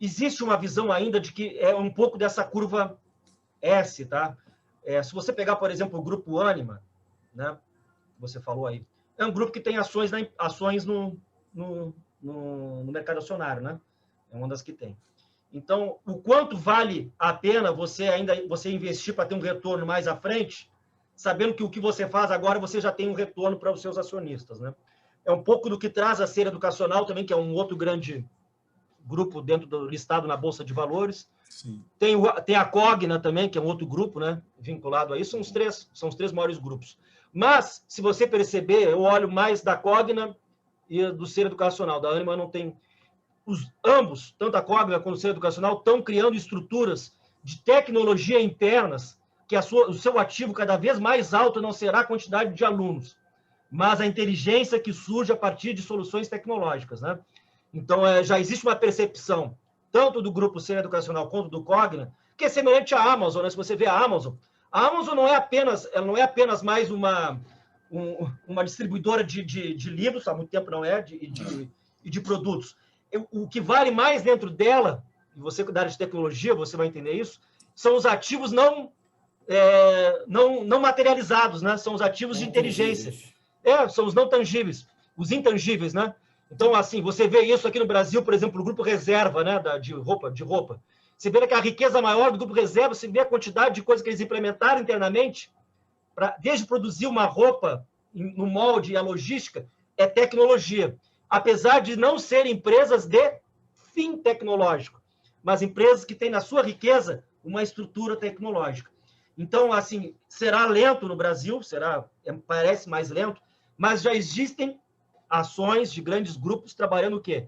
Existe uma visão ainda de que é um pouco dessa curva S, tá? Se você pegar, por exemplo, o grupo Anima, né? Você falou aí, é um grupo que tem ações no mercado acionário, né? É uma das que tem. Então, o quanto vale a pena você investir para ter um retorno mais à frente, sabendo que o que você faz agora você já tem um retorno para os seus acionistas, né? É um pouco do que traz a Ser Educacional também, que é um outro grande grupo dentro do listado na Bolsa de Valores. Sim. Tem a Cogna também, que é um outro grupo, né, vinculado a isso. São os três maiores grupos. Mas, se você perceber, eu olho mais da Cogna e do Ser Educacional. Da Anima não tem... Ambos, tanto a Cogna quanto o Ser Educacional, estão criando estruturas de tecnologia internas que o seu ativo cada vez mais alto não será a quantidade de alunos, mas a inteligência que surge a partir de soluções tecnológicas, né? Então, já existe uma percepção, tanto do grupo Ser Educacional quanto do Cogna, que é semelhante à Amazon, né? Se você vê a Amazon não é apenas mais uma distribuidora de livros, há muito tempo não é, e de produtos. O que vale mais dentro dela, e você da área de tecnologia, você vai entender isso, são os ativos não materializados, né? São os ativos de inteligência. São os não tangíveis, os intangíveis, né? Então, assim, você vê isso aqui no Brasil, por exemplo, o Grupo Reserva, né, de roupa. Você vê que a riqueza maior do Grupo Reserva, você vê a quantidade de coisas que eles implementaram internamente, desde produzir uma roupa no molde e a logística, é tecnologia. Apesar de não serem empresas de fim tecnológico, mas empresas que têm na sua riqueza uma estrutura tecnológica. Então, assim, será lento no Brasil, parece mais lento, mas já existem ações de grandes grupos trabalhando o quê?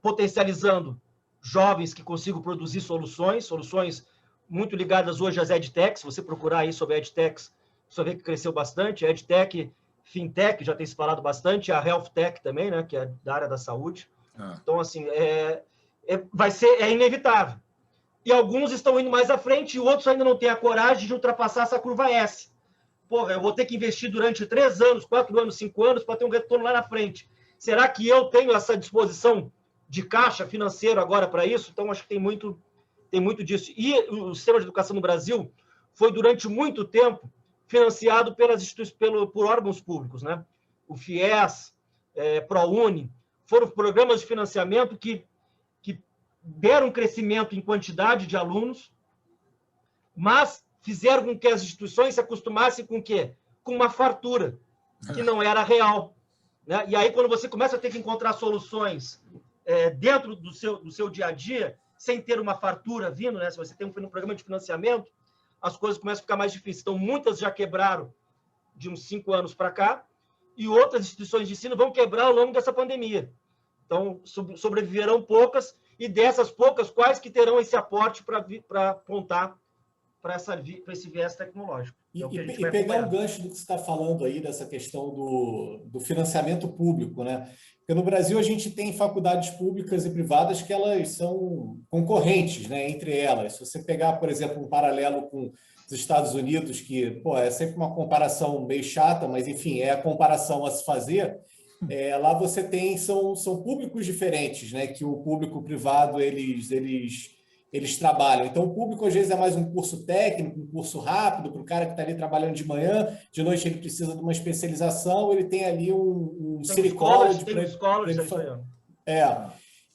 Potencializando jovens que consigam produzir soluções muito ligadas hoje às EdTechs. Se você procurar aí sobre EdTechs, você vê que cresceu bastante. EdTech, FinTech, já tem se falado bastante, a HealthTech também, né, que é da área da saúde. Então, assim, é inevitável. E alguns estão indo mais à frente e outros ainda não têm a coragem de ultrapassar essa curva S. Porra, eu vou ter que investir durante 3 anos, 4 anos, 5 anos para ter um retorno lá na frente. Será que eu tenho essa disposição de caixa financeiro agora para isso? Então, acho que tem muito disso. E o sistema de educação no Brasil foi, durante muito tempo, financiado por órgãos públicos, né? O FIES, ProUni, foram programas de financiamento que deram crescimento em quantidade de alunos, mas fizeram com que as instituições se acostumassem com o quê? Com uma fartura, que não era real, né? E aí, quando você começa a ter que encontrar soluções dentro do seu dia a dia, sem ter uma fartura vindo, né? Se você tem um programa de financiamento, as coisas começam a ficar mais difíceis. Então, muitas já quebraram de uns 5 anos para cá, e outras instituições de ensino vão quebrar ao longo dessa pandemia. Então, sobreviverão poucas, e dessas poucas, quais que terão esse aporte para apontar para esse viés tecnológico. E pegar o gancho do que você está falando aí, dessa questão do financiamento público, né? Porque no Brasil a gente tem faculdades públicas e privadas que elas são concorrentes, né, entre elas. Se você pegar, por exemplo, um paralelo com os Estados Unidos, que é sempre uma comparação meio chata, mas enfim, é a comparação a se fazer. Lá você tem, são públicos diferentes, né? Que o público privado eles trabalham. Então, o público, às vezes, é mais um curso técnico, um curso rápido, para o cara que está ali trabalhando de manhã, de noite ele precisa de uma especialização, ele tem ali um silicone.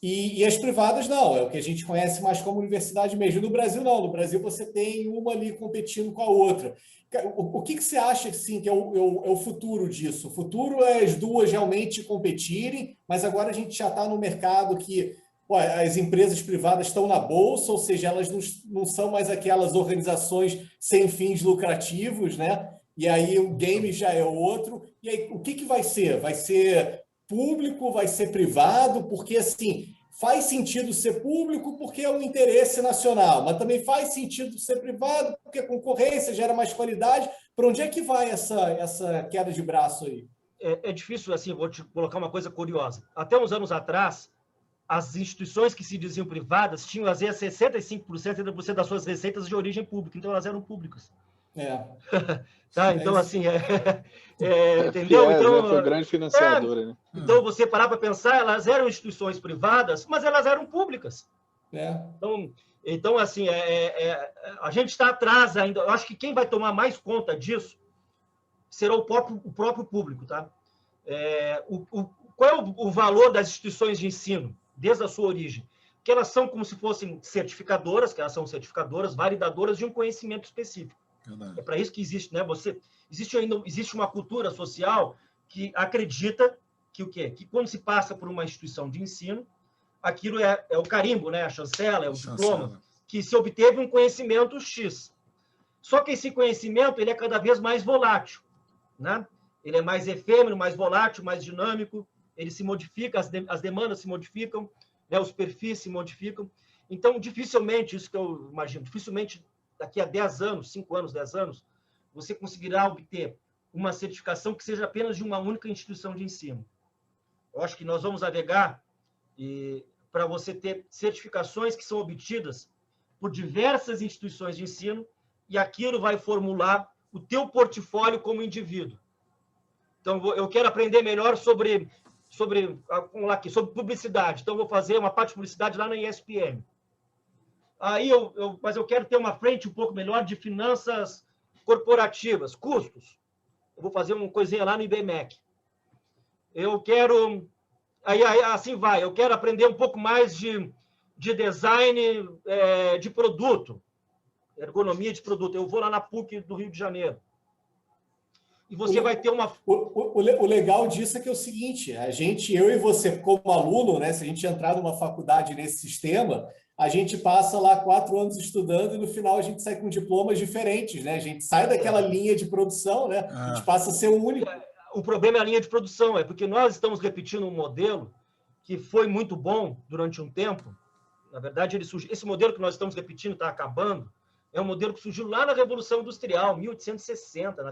E as privadas não, é o que a gente conhece mais como universidade mesmo. No Brasil, não. No Brasil, você tem uma ali competindo com a outra. O que você acha assim, que é o futuro disso? O futuro é as duas realmente competirem, mas agora a gente já está no mercado que as empresas privadas estão na bolsa, ou seja, elas não são mais aquelas organizações sem fins lucrativos, né? E aí o game já é outro. E aí o que vai ser? Vai ser público, vai ser privado? Porque, assim, faz sentido ser público porque é um interesse nacional, mas também faz sentido ser privado porque a concorrência gera mais qualidade, Para onde é que vai essa queda de braço aí? É difícil, assim, vou te colocar uma coisa curiosa. Até uns anos atrás, as instituições que se diziam privadas tinham, às vezes, 65%, 70% das suas receitas de origem pública, então elas eram públicas. Tá? Então, assim, entendeu? FIES, então, né? Foi grande financiadora, né? Então, você parar para pensar, elas eram instituições privadas, mas elas eram públicas. Então assim, a gente está atrás ainda. Eu acho que quem vai tomar mais conta disso será o próprio público, tá? Qual é o valor das instituições de ensino, desde a sua origem? Que elas são como se fossem certificadoras, validadoras de um conhecimento específico. Verdade. É para isso que existe, né? Existe uma cultura social que acredita que o quê? Que quando se passa por uma instituição de ensino, aquilo é o carimbo, né? A chancela, é o diploma, que se obteve um conhecimento X. Só que esse conhecimento ele é cada vez mais volátil, né? Ele é mais efêmero, mais volátil, mais dinâmico, ele se modifica, as demandas se modificam, né? Os perfis se modificam. Então, dificilmente, isso que eu imagino, dificilmente daqui a 10 anos, 5 anos, 10 anos, você conseguirá obter uma certificação que seja apenas de uma única instituição de ensino. Eu acho que nós vamos navegar para você ter certificações que são obtidas por diversas instituições de ensino e aquilo vai formular o teu portfólio como indivíduo. Então, eu quero aprender melhor sobre publicidade. Então, vou fazer uma parte de publicidade lá na ESPN. Aí, mas eu quero ter uma frente um pouco melhor de finanças corporativas, custos. Eu vou fazer uma coisinha lá no IBMEC. Eu quero... Aí assim vai. Eu quero aprender um pouco mais de design de produto, ergonomia de produto. Eu vou lá na PUC do Rio de Janeiro. E você vai ter uma... O legal disso é que é o seguinte, eu e você, como aluno, né, se a gente entrar numa faculdade nesse sistema, a gente passa lá 4 anos estudando e no final a gente sai com diplomas diferentes, né? A gente sai daquela linha de produção, né? A gente passa a ser o único. O problema é a linha de produção, porque nós estamos repetindo um modelo que foi muito bom durante um tempo. Na verdade, esse modelo que nós estamos repetindo está acabando. É um modelo que surgiu lá na Revolução Industrial, 1860,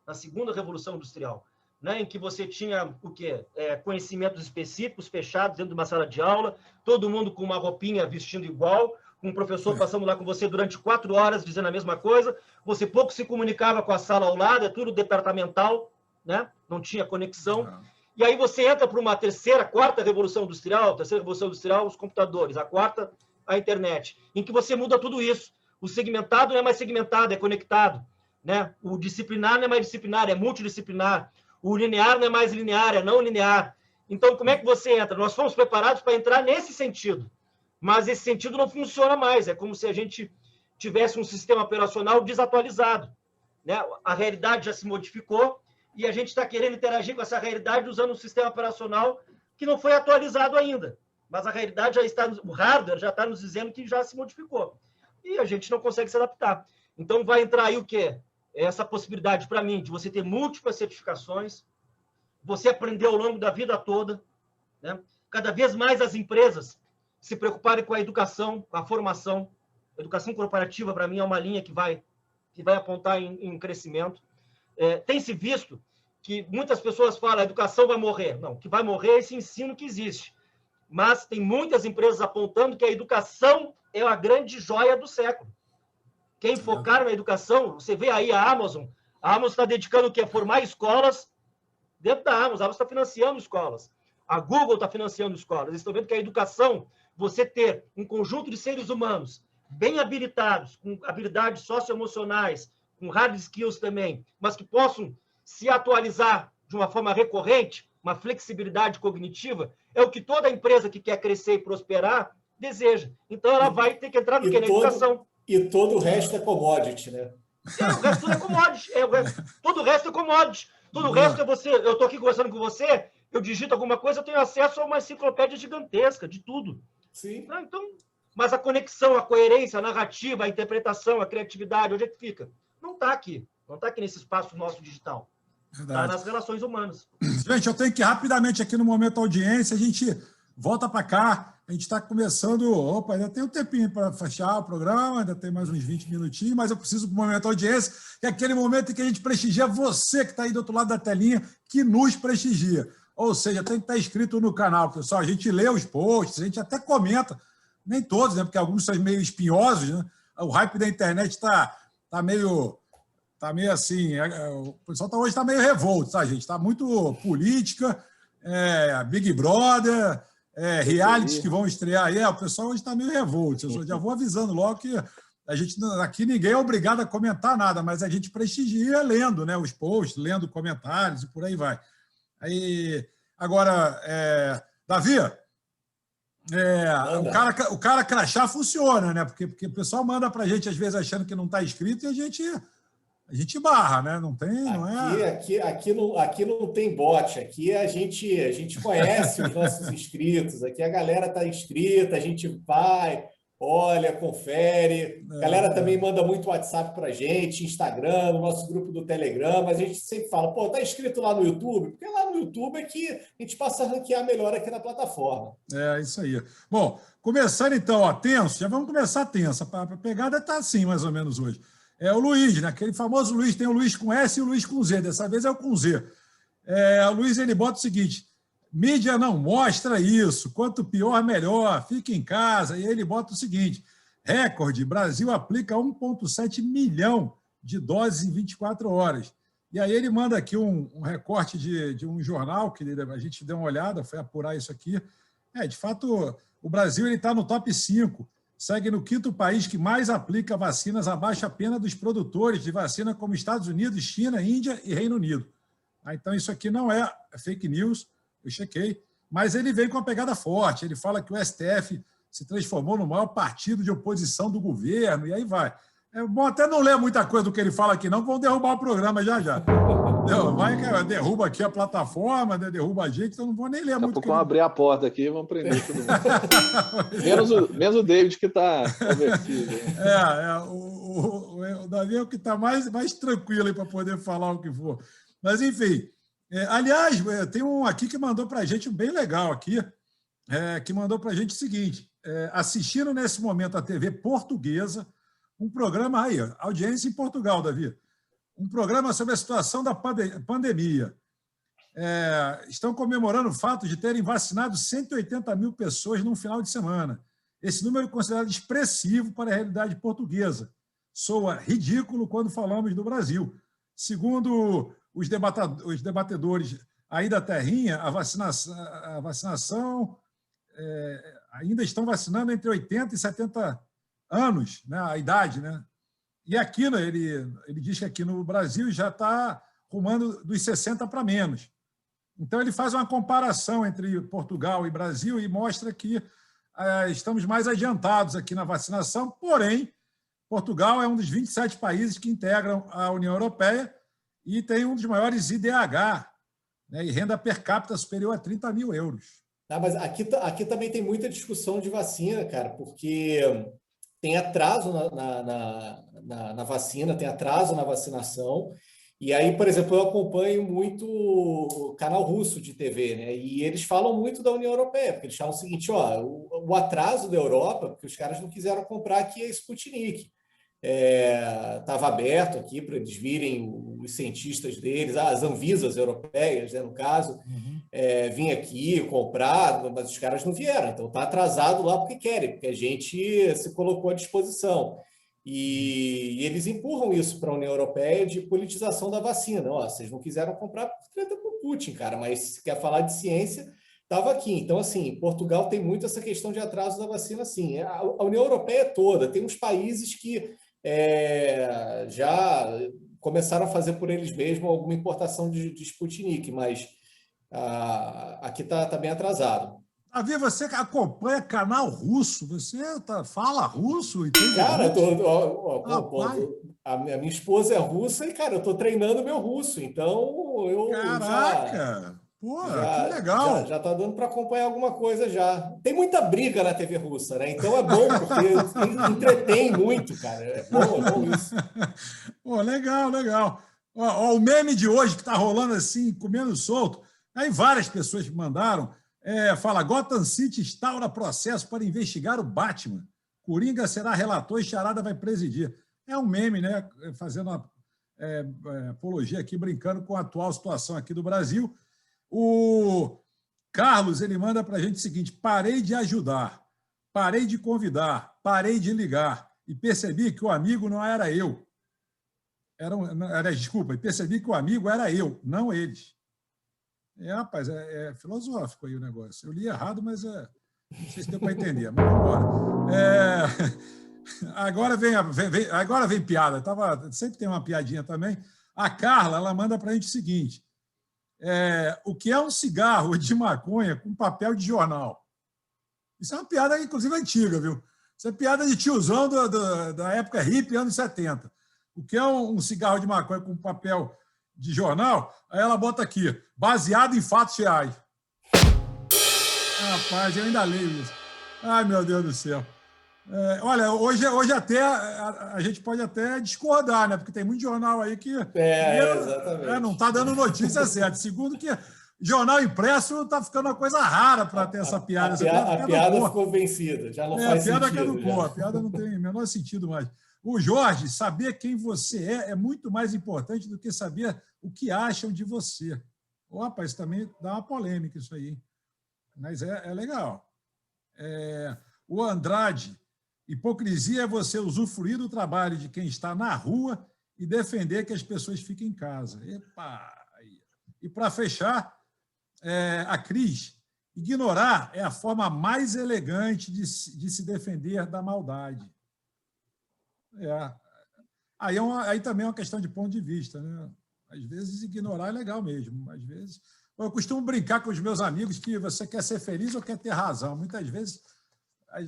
na segunda Revolução Industrial, né? Em que você tinha o quê? Conhecimentos específicos fechados dentro de uma sala de aula, todo mundo com uma roupinha vestindo igual, com um professor passando lá com você durante 4 horas dizendo a mesma coisa, você pouco se comunicava com a sala ao lado, é tudo departamental, né? Não tinha conexão. E aí você entra para uma quarta Revolução Industrial, os computadores, a quarta, a internet, em que você muda tudo isso. O segmentado não é mais segmentado, é conectado, né? O disciplinar não é mais disciplinar, é multidisciplinar. O linear não é mais linear, é não linear. Então, como é que você entra? Nós fomos preparados para entrar nesse sentido, mas esse sentido não funciona mais. É como se a gente tivesse um sistema operacional desatualizado, né? A realidade já se modificou e a gente está querendo interagir com essa realidade usando um sistema operacional que não foi atualizado ainda. Mas a realidade já está, o hardware já está nos dizendo que já se modificou. E a gente não consegue se adaptar. Então, vai entrar aí o quê? Essa possibilidade, para mim, de você ter múltiplas certificações, você aprender ao longo da vida toda, né? Cada vez mais as empresas se preocuparem com a educação, com a formação. A educação corporativa, para mim, é uma linha que vai apontar em crescimento. Tem-se visto que muitas pessoas falam a educação vai morrer. Não, o que vai morrer é esse ensino que existe. Mas tem muitas empresas apontando que a educação é a grande joia do século. Quem focar na educação, você vê aí a Amazon está dedicando o quê? A formar escolas dentro da Amazon. A Amazon está financiando escolas. A Google está financiando escolas. Eles estão vendo que a educação, você ter um conjunto de seres humanos bem habilitados, com habilidades socioemocionais, com hard skills também, mas que possam se atualizar de uma forma recorrente, uma flexibilidade cognitiva, é o que toda empresa que quer crescer e prosperar deseja. Então, ela vai ter que entrar no que? Na educação. E todo o resto é commodity, né? O resto tudo é commodity. Todo o resto é commodity. Todo o resto é você. Eu estou aqui conversando com você, eu digito alguma coisa, eu tenho acesso a uma enciclopédia gigantesca de tudo. Sim. Então, mas a conexão, a coerência, a narrativa, a interpretação, a criatividade, onde é que fica? Não está aqui. Não está aqui nesse espaço nosso digital. Está nas relações humanas. Gente, eu tenho que ir rapidamente aqui no Momento Audiência. A gente volta para cá A gente está começando... Opa, ainda tem um tempinho para fechar o programa, ainda tem mais uns 20 minutinhos, mas eu preciso do momento audiência, que é aquele momento em que a gente prestigia você que está aí do outro lado da telinha, que nos prestigia. Ou seja, tem que estar inscrito no canal, pessoal. A gente lê os posts, a gente até comenta, nem todos, né? Porque alguns são meio espinhosos, né? O hype da internet está meio assim... O pessoal hoje está meio revolto, tá, gente? Está muito política, Big Brother... realities que vão estrear aí, o pessoal hoje está meio revolto. Eu já vou avisando logo que a gente aqui ninguém é obrigado a comentar nada, mas a gente prestigia lendo, né, os posts, lendo comentários e por aí vai. Aí, agora, Davi, o cara crachá funciona, né? Porque o pessoal manda para a gente, às vezes, achando que não está inscrito e a gente barra, né? Não tem, não é? Aqui não tem bot. Aqui a gente conhece os nossos inscritos. Aqui a galera está inscrita, a gente vai, olha, confere. A galera também manda muito WhatsApp para a gente, Instagram, no nosso grupo do Telegram. Mas a gente sempre fala, pô, tá inscrito lá no YouTube? Porque lá no YouTube é que a gente passa a ranquear melhor aqui na plataforma. É, isso aí. Bom, começando então, ó, tenso. Já vamos começar tenso. A pegada está assim, mais ou menos, hoje. É o Luiz, né? Aquele famoso Luiz, tem o Luiz com S e o Luiz com Z. Dessa vez é o com Z. O Luiz, ele bota o seguinte: mídia não mostra isso. Quanto pior, melhor. Fica em casa. E ele bota o seguinte: recorde, Brasil aplica 1,7 milhão de doses em 24 horas. E aí ele manda aqui um recorte de um jornal, que a gente deu uma olhada, foi apurar isso aqui. De fato, o Brasil está no top 5. Segue no 5º país que mais aplica vacinas abaixo a pena dos produtores de vacina, como Estados Unidos, China, Índia e Reino Unido. Então, isso aqui não é fake news, eu chequei, mas ele vem com uma pegada forte. Ele fala que o STF se transformou no maior partido de oposição do governo, e aí vai. É bom até não ler muita coisa do que ele fala aqui, não, vão derrubar o programa já. Vai, derruba aqui a plataforma, derruba a gente, então não vou nem ler muito. Daqui a pouco vão abrir a porta aqui e vão prender todo mundo. menos o David, que está convertido. O Davi é o que está mais tranquilo para poder falar o que for. Mas, enfim, aliás, tem um aqui que mandou para a gente, um bem legal aqui, que mandou para a gente o seguinte: assistindo nesse momento a TV portuguesa, um programa aí, audiência em Portugal, Davi, um programa sobre a situação da pandemia. Estão comemorando o fato de terem vacinado 180 mil pessoas num final de semana. Esse número é considerado expressivo para a realidade portuguesa. Soa ridículo quando falamos do Brasil. Segundo os debatedores aí da terrinha, a vacinação ainda estão vacinando entre 80 e 70 anos, né, a idade, né? E aqui, ele diz que aqui no Brasil já está rumando dos 60 para menos. Então, ele faz uma comparação entre Portugal e Brasil e mostra que estamos mais adiantados aqui na vacinação, porém, Portugal é um dos 27 países que integram a União Europeia e tem um dos maiores IDH, né, e renda per capita superior a 30 mil euros. Mas aqui também tem muita discussão de vacina, cara, porque tem atraso na vacina, tem atraso na vacinação. E aí, por exemplo, eu acompanho muito o canal russo de TV, né? E eles falam muito da União Europeia, porque eles falam o seguinte: o atraso da Europa, porque os caras não quiseram comprar aqui a Sputnik. Estava aberto aqui para eles virem, os cientistas deles, as Anvisas europeias, né, no caso, vir aqui comprar, mas os caras não vieram. Então está atrasado lá porque querem, porque a gente se colocou à disposição. E eles empurram isso para a União Europeia de politização da vacina. Vocês não quiseram comprar por treta com o Putin, cara, mas se quer falar de ciência, estava aqui. Então, assim, Portugal tem muito essa questão de atraso da vacina, sim. A União Europeia toda, tem uns países que já começaram a fazer por eles mesmos alguma importação de Sputnik, mas aqui está bem atrasado. Davi, você acompanha canal russo? Você fala russo? Cara, a minha esposa é russa e, cara, eu estou treinando meu russo, então eu... Caraca! Que legal! Já está dando para acompanhar alguma coisa já. Tem muita briga na TV russa, né? Então é bom, porque entretém muito, cara. É bom isso. Legal. O meme de hoje que está rolando assim, comendo solto. Aí várias pessoas mandaram. Fala, Gotham City instaura processo para investigar o Batman. Coringa será relator e Charada vai presidir. É um meme, né? Fazendo uma apologia aqui, brincando com a atual situação aqui do Brasil. O Carlos, ele manda para a gente o seguinte: parei de ajudar, parei de convidar, parei de ligar e percebi que o amigo não era eu. Desculpa, percebi que o amigo era eu, não eles. Rapaz, é filosófico aí o negócio. Eu li errado, mas não sei se deu para entender. Mas vamos embora. Agora vem piada. Sempre tem uma piadinha também. A Carla, ela manda para a gente o seguinte: o que é um cigarro de maconha com papel de jornal? Isso é uma piada, inclusive, antiga, viu? Isso é piada de tiozão da época hippie, anos 70. O que é um cigarro de maconha com papel de jornal? Aí ela bota aqui: baseado em fatos reais. Rapaz, eu ainda leio isso. Ai, meu Deus do céu. Olha, hoje até a gente pode até discordar, né? Porque tem muito jornal aí que exatamente. Não está dando notícia certa. Segundo, que jornal impresso está ficando uma coisa rara para ter essa piada. A piada ficou vencida, já não faz sentido. A piada caducou, a piada não tem o menor sentido mais. O Jorge, saber quem você é muito mais importante do que saber o que acham de você. Rapaz, também dá uma polêmica isso aí. Mas é legal. O Andrade, hipocrisia é você usufruir do trabalho de quem está na rua e defender que as pessoas fiquem em casa. Epa! E para fechar, a Cris, ignorar é a forma mais elegante de se defender da maldade. Aí também é uma questão de ponto de vista, né? Às vezes ignorar é legal mesmo. Às vezes, eu costumo brincar com os meus amigos que você quer ser feliz ou quer ter razão. Muitas vezes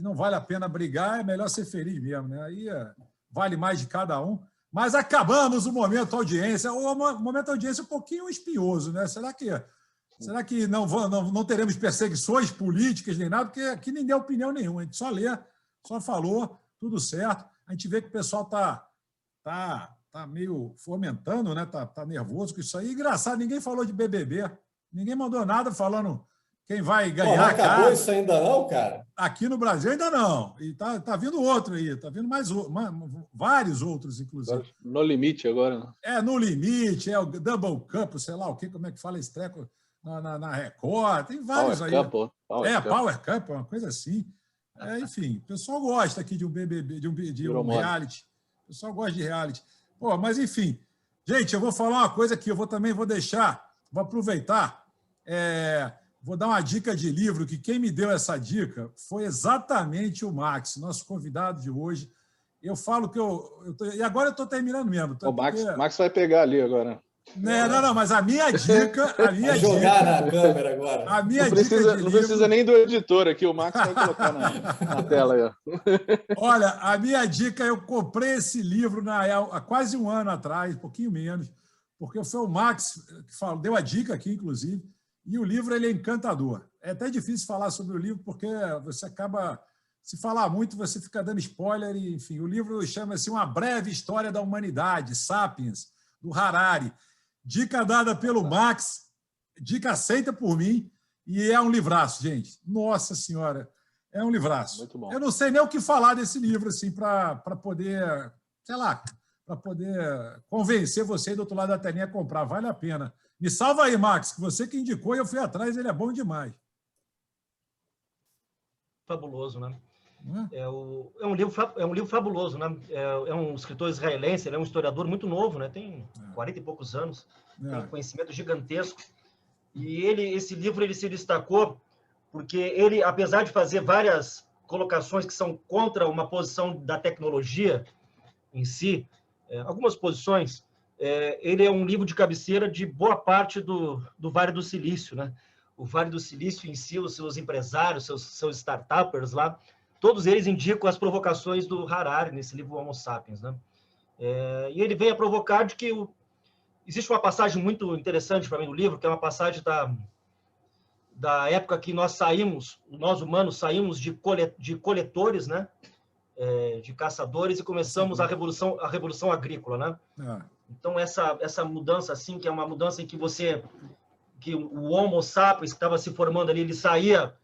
não vale a pena brigar, é melhor ser feliz mesmo, né? Aí vale mais de cada um. Mas acabamos o momento audiência. O momento audiência é um pouquinho espinhoso, né? Será que não teremos perseguições políticas nem nada? Porque aqui ninguém deu opinião nenhuma. A gente só lê, só falou, tudo certo. A gente vê que o pessoal tá meio fomentando, né? Tá nervoso com isso aí. Engraçado, ninguém falou de BBB. Ninguém mandou nada falando quem vai ganhar. Não acabou isso ainda não, cara? Aqui no Brasil ainda não. E tá vindo outro aí. Tá vindo vários outros, inclusive. No Limite agora, né? No Limite, o Double Cup, sei lá o quê, como é que fala esse treco na Record. Tem vários Power aí. Cup, Power Cup, uma coisa assim. Enfim, o pessoal gosta aqui de um BBB, de um reality. O pessoal gosta de reality. Mas, enfim. Gente, eu vou falar uma coisa aqui. Vou aproveitar. Vou dar uma dica de livro, que quem me deu essa dica foi exatamente o Max, nosso convidado de hoje. Eu falo que e agora eu estou terminando mesmo. O Max vai pegar ali agora. Não, mas a minha dica... jogar na câmera agora. Não precisa nem do editor aqui, o Max vai colocar na tela aí. Olha, a minha dica, eu comprei esse livro há quase um ano atrás, um pouquinho menos, porque foi o Max que deu a dica aqui, inclusive, e o livro ele é encantador. É até difícil falar sobre o livro, porque você acaba... Se falar muito, você fica dando spoiler. E, enfim, o livro chama-se Uma Breve História da Humanidade, Sapiens, do Harari. Dica dada pelo Max, dica aceita por mim, e é um livraço, gente. Nossa Senhora, é um livraço. Muito bom. Eu não sei nem o que falar desse livro, assim, para poder, sei lá, para poder convencer você do outro lado da telinha a comprar. Vale a pena. Me salva aí, Max, que você que indicou e eu fui atrás, ele é bom demais. Fabuloso, né? É um livro fabuloso, né? É um escritor israelense, ele é um historiador muito novo, né? Tem 40 e poucos anos, tem um conhecimento gigantesco. E esse livro ele se destacou porque ele, apesar de fazer várias colocações que são contra uma posição da tecnologia em si, algumas posições, ele é um livro de cabeceira de boa parte do Vale do Silício, né? O Vale do Silício em si, os seus empresários, seus startuppers lá, todos eles indicam as provocações do Harari nesse livro Homo Sapiens, né? E ele vem a provocar de que existe uma passagem muito interessante para mim no livro, que é uma passagem da época que nós humanos saímos de coletores, né? De caçadores, e começamos a revolução agrícola, né? Então essa mudança assim, que é uma mudança em que você que o Homo sapiens que estava se formando ali, ele saía,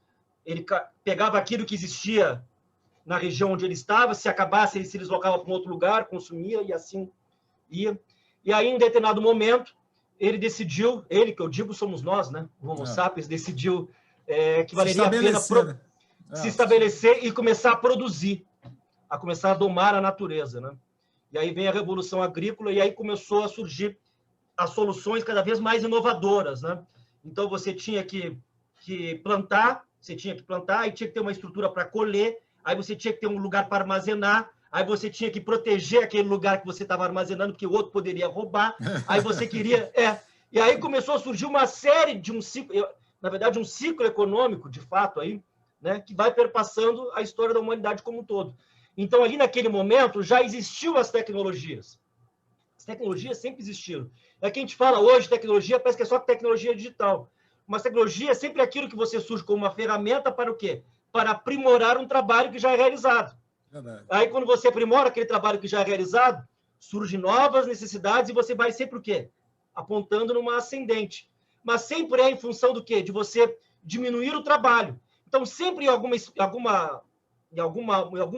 ele pegava aquilo que existia na região onde ele estava, se acabasse, ele se deslocava para um outro lugar, consumia e assim ia. E aí, em determinado momento, ele decidiu, ele, que eu digo, somos nós, né? O Homo sapiens decidiu que valeria a pena se estabelecer e começar a produzir, a começar a domar a natureza, né? E aí vem a Revolução Agrícola e aí começou a surgir as soluções cada vez mais inovadoras, né? Então, você tinha que plantar, e tinha que ter uma estrutura para colher, aí você tinha que ter um lugar para armazenar, aí você tinha que proteger aquele lugar que você estava armazenando, porque o outro poderia roubar, aí você queria... E aí começou a surgir uma série de um ciclo econômico, de fato, aí, né, que vai perpassando a história da humanidade como um todo. Então, ali naquele momento, já existiam as tecnologias. As tecnologias sempre existiram. É que a gente fala hoje, tecnologia, parece que é só tecnologia digital. Mas tecnologia é sempre aquilo que você surge como uma ferramenta para o quê? Para aprimorar um trabalho que já é realizado. Verdade. Aí, quando você aprimora aquele trabalho que já é realizado, surgem novas necessidades e você vai sempre o quê? Apontando numa ascendente. Mas sempre é em função do quê? De você diminuir o trabalho. Então, sempre em algum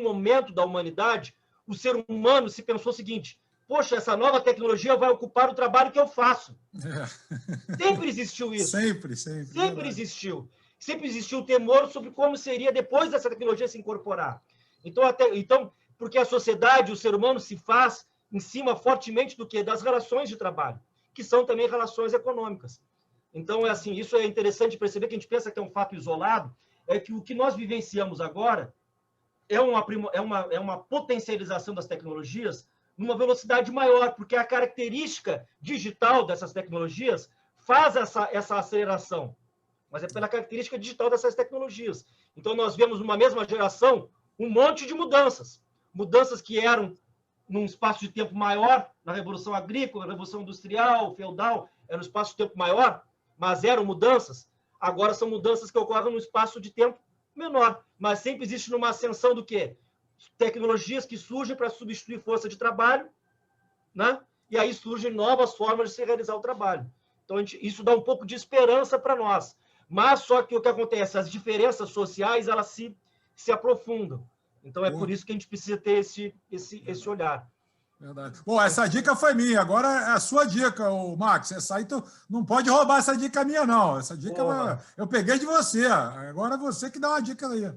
momento da humanidade, o ser humano se pensou o seguinte: poxa, essa nova tecnologia vai ocupar o trabalho que eu faço. Sempre existiu isso. Sempre existiu. Sempre existiu o temor sobre como seria depois dessa tecnologia se incorporar. Então, porque a sociedade, o ser humano se faz em cima fortemente do quê? Das relações de trabalho, que são também relações econômicas. Então, isso é interessante perceber, que a gente pensa que é um fato isolado, é que o que nós vivenciamos agora é uma potencialização das tecnologias numa velocidade maior, porque a característica digital dessas tecnologias faz essa aceleração, mas é pela característica digital dessas tecnologias. Então, nós vemos numa mesma geração um monte de mudanças que eram num espaço de tempo maior, na Revolução Agrícola, Revolução Industrial, Feudal, era um espaço de tempo maior, mas eram mudanças. Agora são mudanças que ocorrem num espaço de tempo menor, mas sempre existe numa ascensão do quê? Tecnologias que surgem para substituir força de trabalho, né? E aí surgem novas formas de se realizar o trabalho. Então, isso dá um pouco de esperança para nós. Mas só que o que acontece? As diferenças sociais, elas se aprofundam. Então, é por isso que a gente precisa ter esse olhar. Verdade. Bom, essa dica foi minha. Agora é a sua dica, Max. Essa aí tu não pode roubar essa dica minha, não. Essa dica eu peguei de você. Agora é você que dá uma dica aí.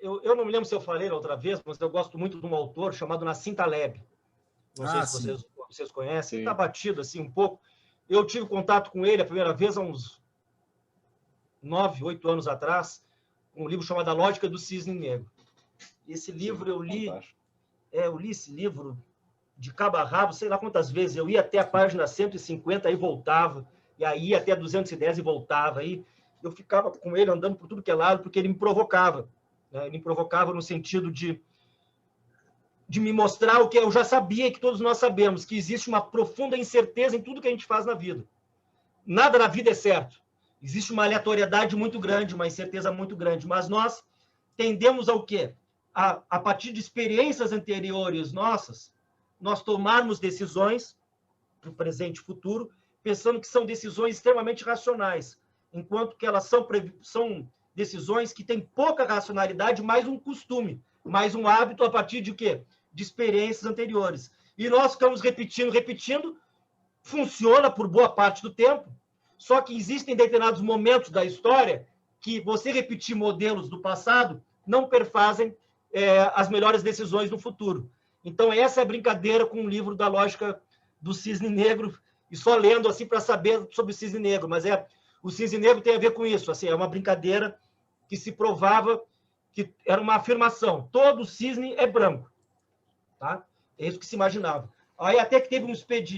Eu não me lembro se eu falei outra vez, mas eu gosto muito de um autor chamado Nassim Taleb. Não sei se vocês conhecem. Está batido assim um pouco. Eu tive contato com ele a primeira vez há uns 9, 8 anos atrás, um livro chamado A Lógica do Cisne Negro. Esse livro eu li esse livro de cabo a rabo, sei lá quantas vezes. Eu ia até a página 150 e voltava, e aí ia até 210 e voltava. Aí eu ficava com ele andando por tudo que é lado, porque ele me provocava. Né? Ele me provocava no sentido de me mostrar o que eu já sabia e que todos nós sabemos, que existe uma profunda incerteza em tudo que a gente faz na vida. Nada na vida é certo. Existe uma aleatoriedade muito grande, uma incerteza muito grande, mas nós tendemos ao quê? A partir de experiências anteriores nossas, nós tomarmos decisões no presente e futuro, pensando que são decisões extremamente racionais, enquanto que elas são decisões que têm pouca racionalidade, mais um costume, mais um hábito a partir de quê? De experiências anteriores. E nós ficamos repetindo, funciona por boa parte do tempo, só que existem determinados momentos da história que você repetir modelos do passado não perfazem as melhores decisões no futuro. Então, essa é a brincadeira com o livro da Lógica do Cisne Negro, e só lendo assim para saber sobre o Cisne Negro, mas o Cisne Negro tem a ver com isso, assim, é uma brincadeira que se provava que era uma afirmação: todo cisne é branco. Tá? É isso que se imaginava. Aí até que teve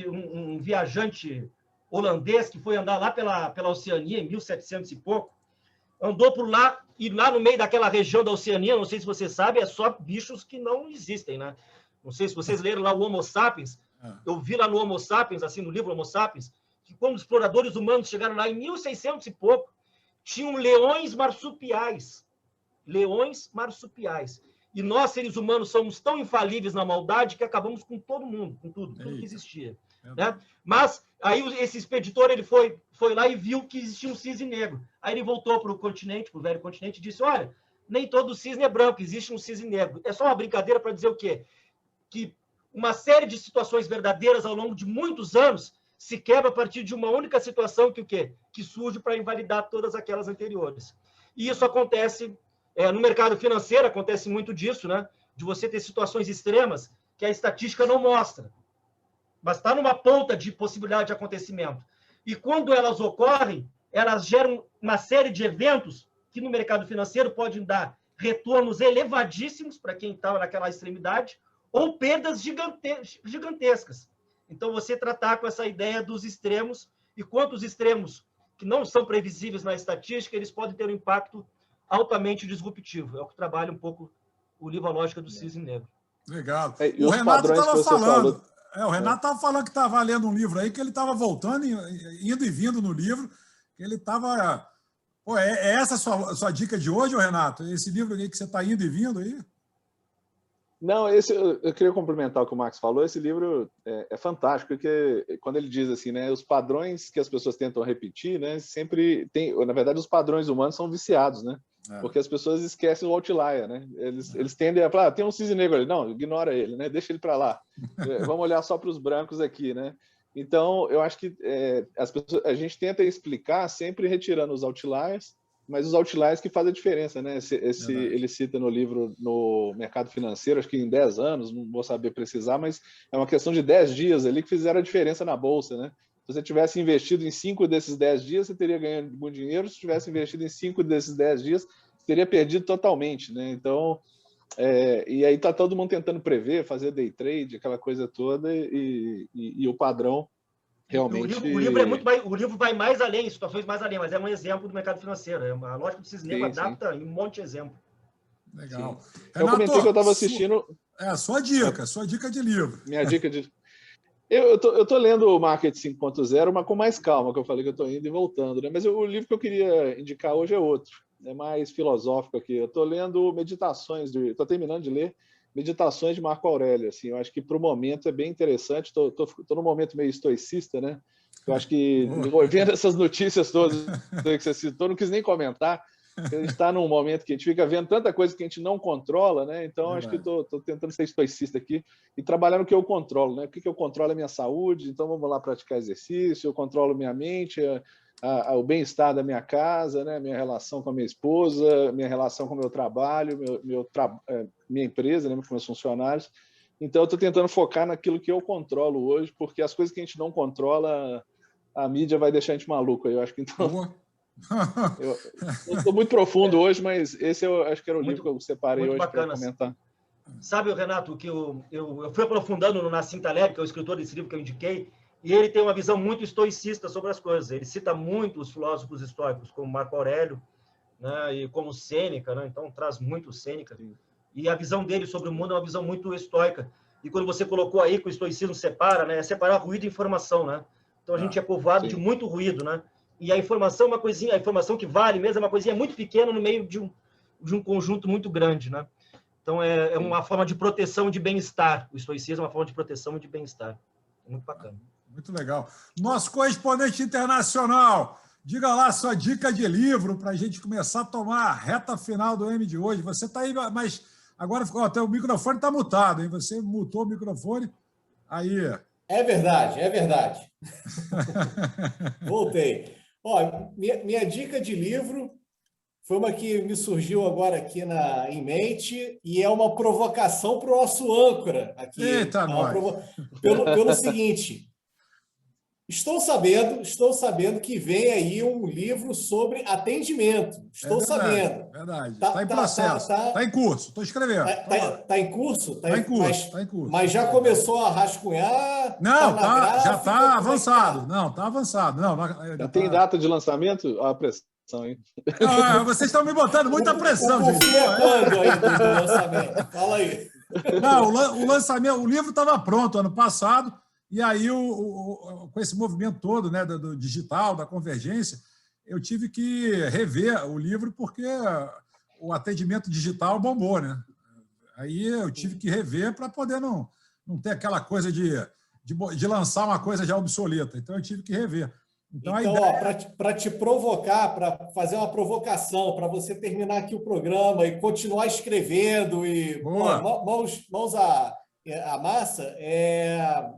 um viajante holandês que foi andar lá pela Oceania, em 1700 e pouco, andou por lá, e lá no meio daquela região da Oceania, não sei se você sabe, é só bichos que não existem, né? Não sei se vocês leram lá o Homo Sapiens. Eu vi lá no Homo Sapiens, assim, no livro Homo Sapiens, que quando os exploradores humanos chegaram lá em 1600 e pouco, tinham leões marsupiais. Leões marsupiais. E nós, seres humanos, somos tão infalíveis na maldade que acabamos com todo mundo, com tudo que existia. né? Mas aí esse expeditor ele foi lá e viu que existia um cisne negro. Aí ele voltou para o continente, para o velho continente, e disse: olha, nem todo cisne é branco, existe um cisne negro. É só uma brincadeira para dizer o quê? Que uma série de situações verdadeiras ao longo de muitos anos se quebra a partir de uma única situação que o quê? Que surge para invalidar todas aquelas anteriores. E isso acontece no mercado financeiro, acontece muito disso, né? De você ter situações extremas que a estatística não mostra, mas está numa ponta de possibilidade de acontecimento. E quando elas ocorrem, elas geram uma série de eventos que no mercado financeiro podem dar retornos elevadíssimos para quem está naquela extremidade ou perdas gigantescas. Então, você tratar com essa ideia dos extremos e quantos extremos que não são previsíveis na estatística, eles podem ter um impacto altamente disruptivo. É o que trabalha um pouco o livro A Lógica do Cisne Negro. Legal. O Renato estava falando. O Renato estava falando que estava lendo um livro aí, que ele estava voltando, indo e vindo no livro, que ele estava... Pô, é essa a sua dica de hoje, Renato? Esse livro aí que você está indo e vindo aí? Não, eu queria complementar o que o Max falou. Esse livro é fantástico, porque quando ele diz assim, né, os padrões que as pessoas tentam repetir, né, sempre tem, na verdade, os padrões humanos são viciados, né? Porque as pessoas esquecem o outlier, né? Eles tendem a falar, tem um cisne negro ali, não, ignora ele, né? Deixa ele para lá. Vamos olhar só para os brancos aqui, né? Então, eu acho que a gente tenta explicar sempre retirando os outliers, mas os outliers que fazem a diferença, né? Ele cita no livro, no mercado financeiro, acho que em 10 anos, não vou saber precisar, mas é uma questão de 10 dias ali que fizeram a diferença na Bolsa, né? Se você tivesse investido em 5 desses 10 dias, você teria ganhado muito dinheiro. Se tivesse investido em 5 desses 10 dias, você teria perdido totalmente, né? Então, e aí está todo mundo tentando prever, fazer day trade, aquela coisa toda, e o padrão realmente... O livro vai mais além, situações mais além, mas é um exemplo do mercado financeiro. É uma lógica do cisne negro, adapta em um monte de exemplo. Legal. Renato, eu comentei que eu estava assistindo... sua dica de livro. Minha dica de... Eu tô lendo o Market 5.0, mas com mais calma, que eu falei que eu estou indo e voltando, né? Mas o livro que eu queria indicar hoje é outro, é mais filosófico aqui. Eu estou lendo estou terminando de ler Meditações de Marco Aurélio. Assim, eu acho que para o momento é bem interessante. Estou num momento meio estoicista, né? Eu acho que, vendo essas notícias todas que você citou, não quis nem comentar. A gente está num momento que a gente fica vendo tanta coisa que a gente não controla, né? Então, acho que estou tentando ser estoicista aqui e trabalhar no que eu controlo, né? O que eu controlo é a minha saúde, então vamos lá praticar exercício, eu controlo minha mente, o bem-estar da minha casa, né? Minha relação com a minha esposa, minha relação com o meu trabalho, minha empresa, né? Com meus funcionários. Então, eu estou tentando focar naquilo que eu controlo hoje, porque as coisas que a gente não controla, a mídia vai deixar a gente maluco. Eu acho que então... Eu estou muito profundo hoje, mas esse eu acho que era o livro que eu separei hoje para comentar. Sabe, Renato, que eu fui aprofundando no Nassim Taleb, que é o escritor desse livro que eu indiquei, e ele tem uma visão muito estoicista sobre as coisas. Ele cita muito os filósofos estoicos, como Marco Aurélio, né, e como Sêneca, né, então traz muito Sêneca. E a visão dele sobre o mundo é uma visão muito estoica. E quando você colocou aí que o estoicismo separa, né, é separar ruído e informação, né? Então a gente é povoado de muito ruído, né? E a informação é uma coisinha, a informação que vale mesmo é uma coisinha muito pequena no meio de um conjunto muito grande, né? Então é uma forma de proteção e de bem-estar. O estoicismo é uma forma de proteção e de bem-estar. É muito bacana. Muito legal. Nosso correspondente internacional, diga lá sua dica de livro para a gente começar a tomar a reta final do M de hoje. Você está aí, mas agora até o microfone está mutado, hein? Você mutou o microfone. Aí. É verdade, é verdade. Voltei. Minha dica de livro foi uma que me surgiu agora aqui em mente e é uma provocação para o nosso âncora aqui. Eita, pelo seguinte, estou sabendo que vem aí um livro sobre atendimento. Estou sabendo. Verdade. Está em processo. Está em curso. Estou escrevendo. Está em curso? Está em curso. Mas já começou a rascunhar? Não, já está avançado. Não, está avançado. Já tem data de lançamento? A pressão, hein? Vocês estão me botando muita pressão, gente. Quando aí do lançamento? Fala aí. Não, o lançamento, o livro estava pronto ano passado. E aí, com esse movimento todo, né, do digital, da convergência, eu tive que rever o livro porque o atendimento digital bombou, né? Aí eu tive que rever para poder não ter aquela coisa de de lançar uma coisa já obsoleta. Então, eu tive que rever. Então, para te provocar, para fazer uma provocação, para você terminar aqui o programa e continuar escrevendo e mãos à massa,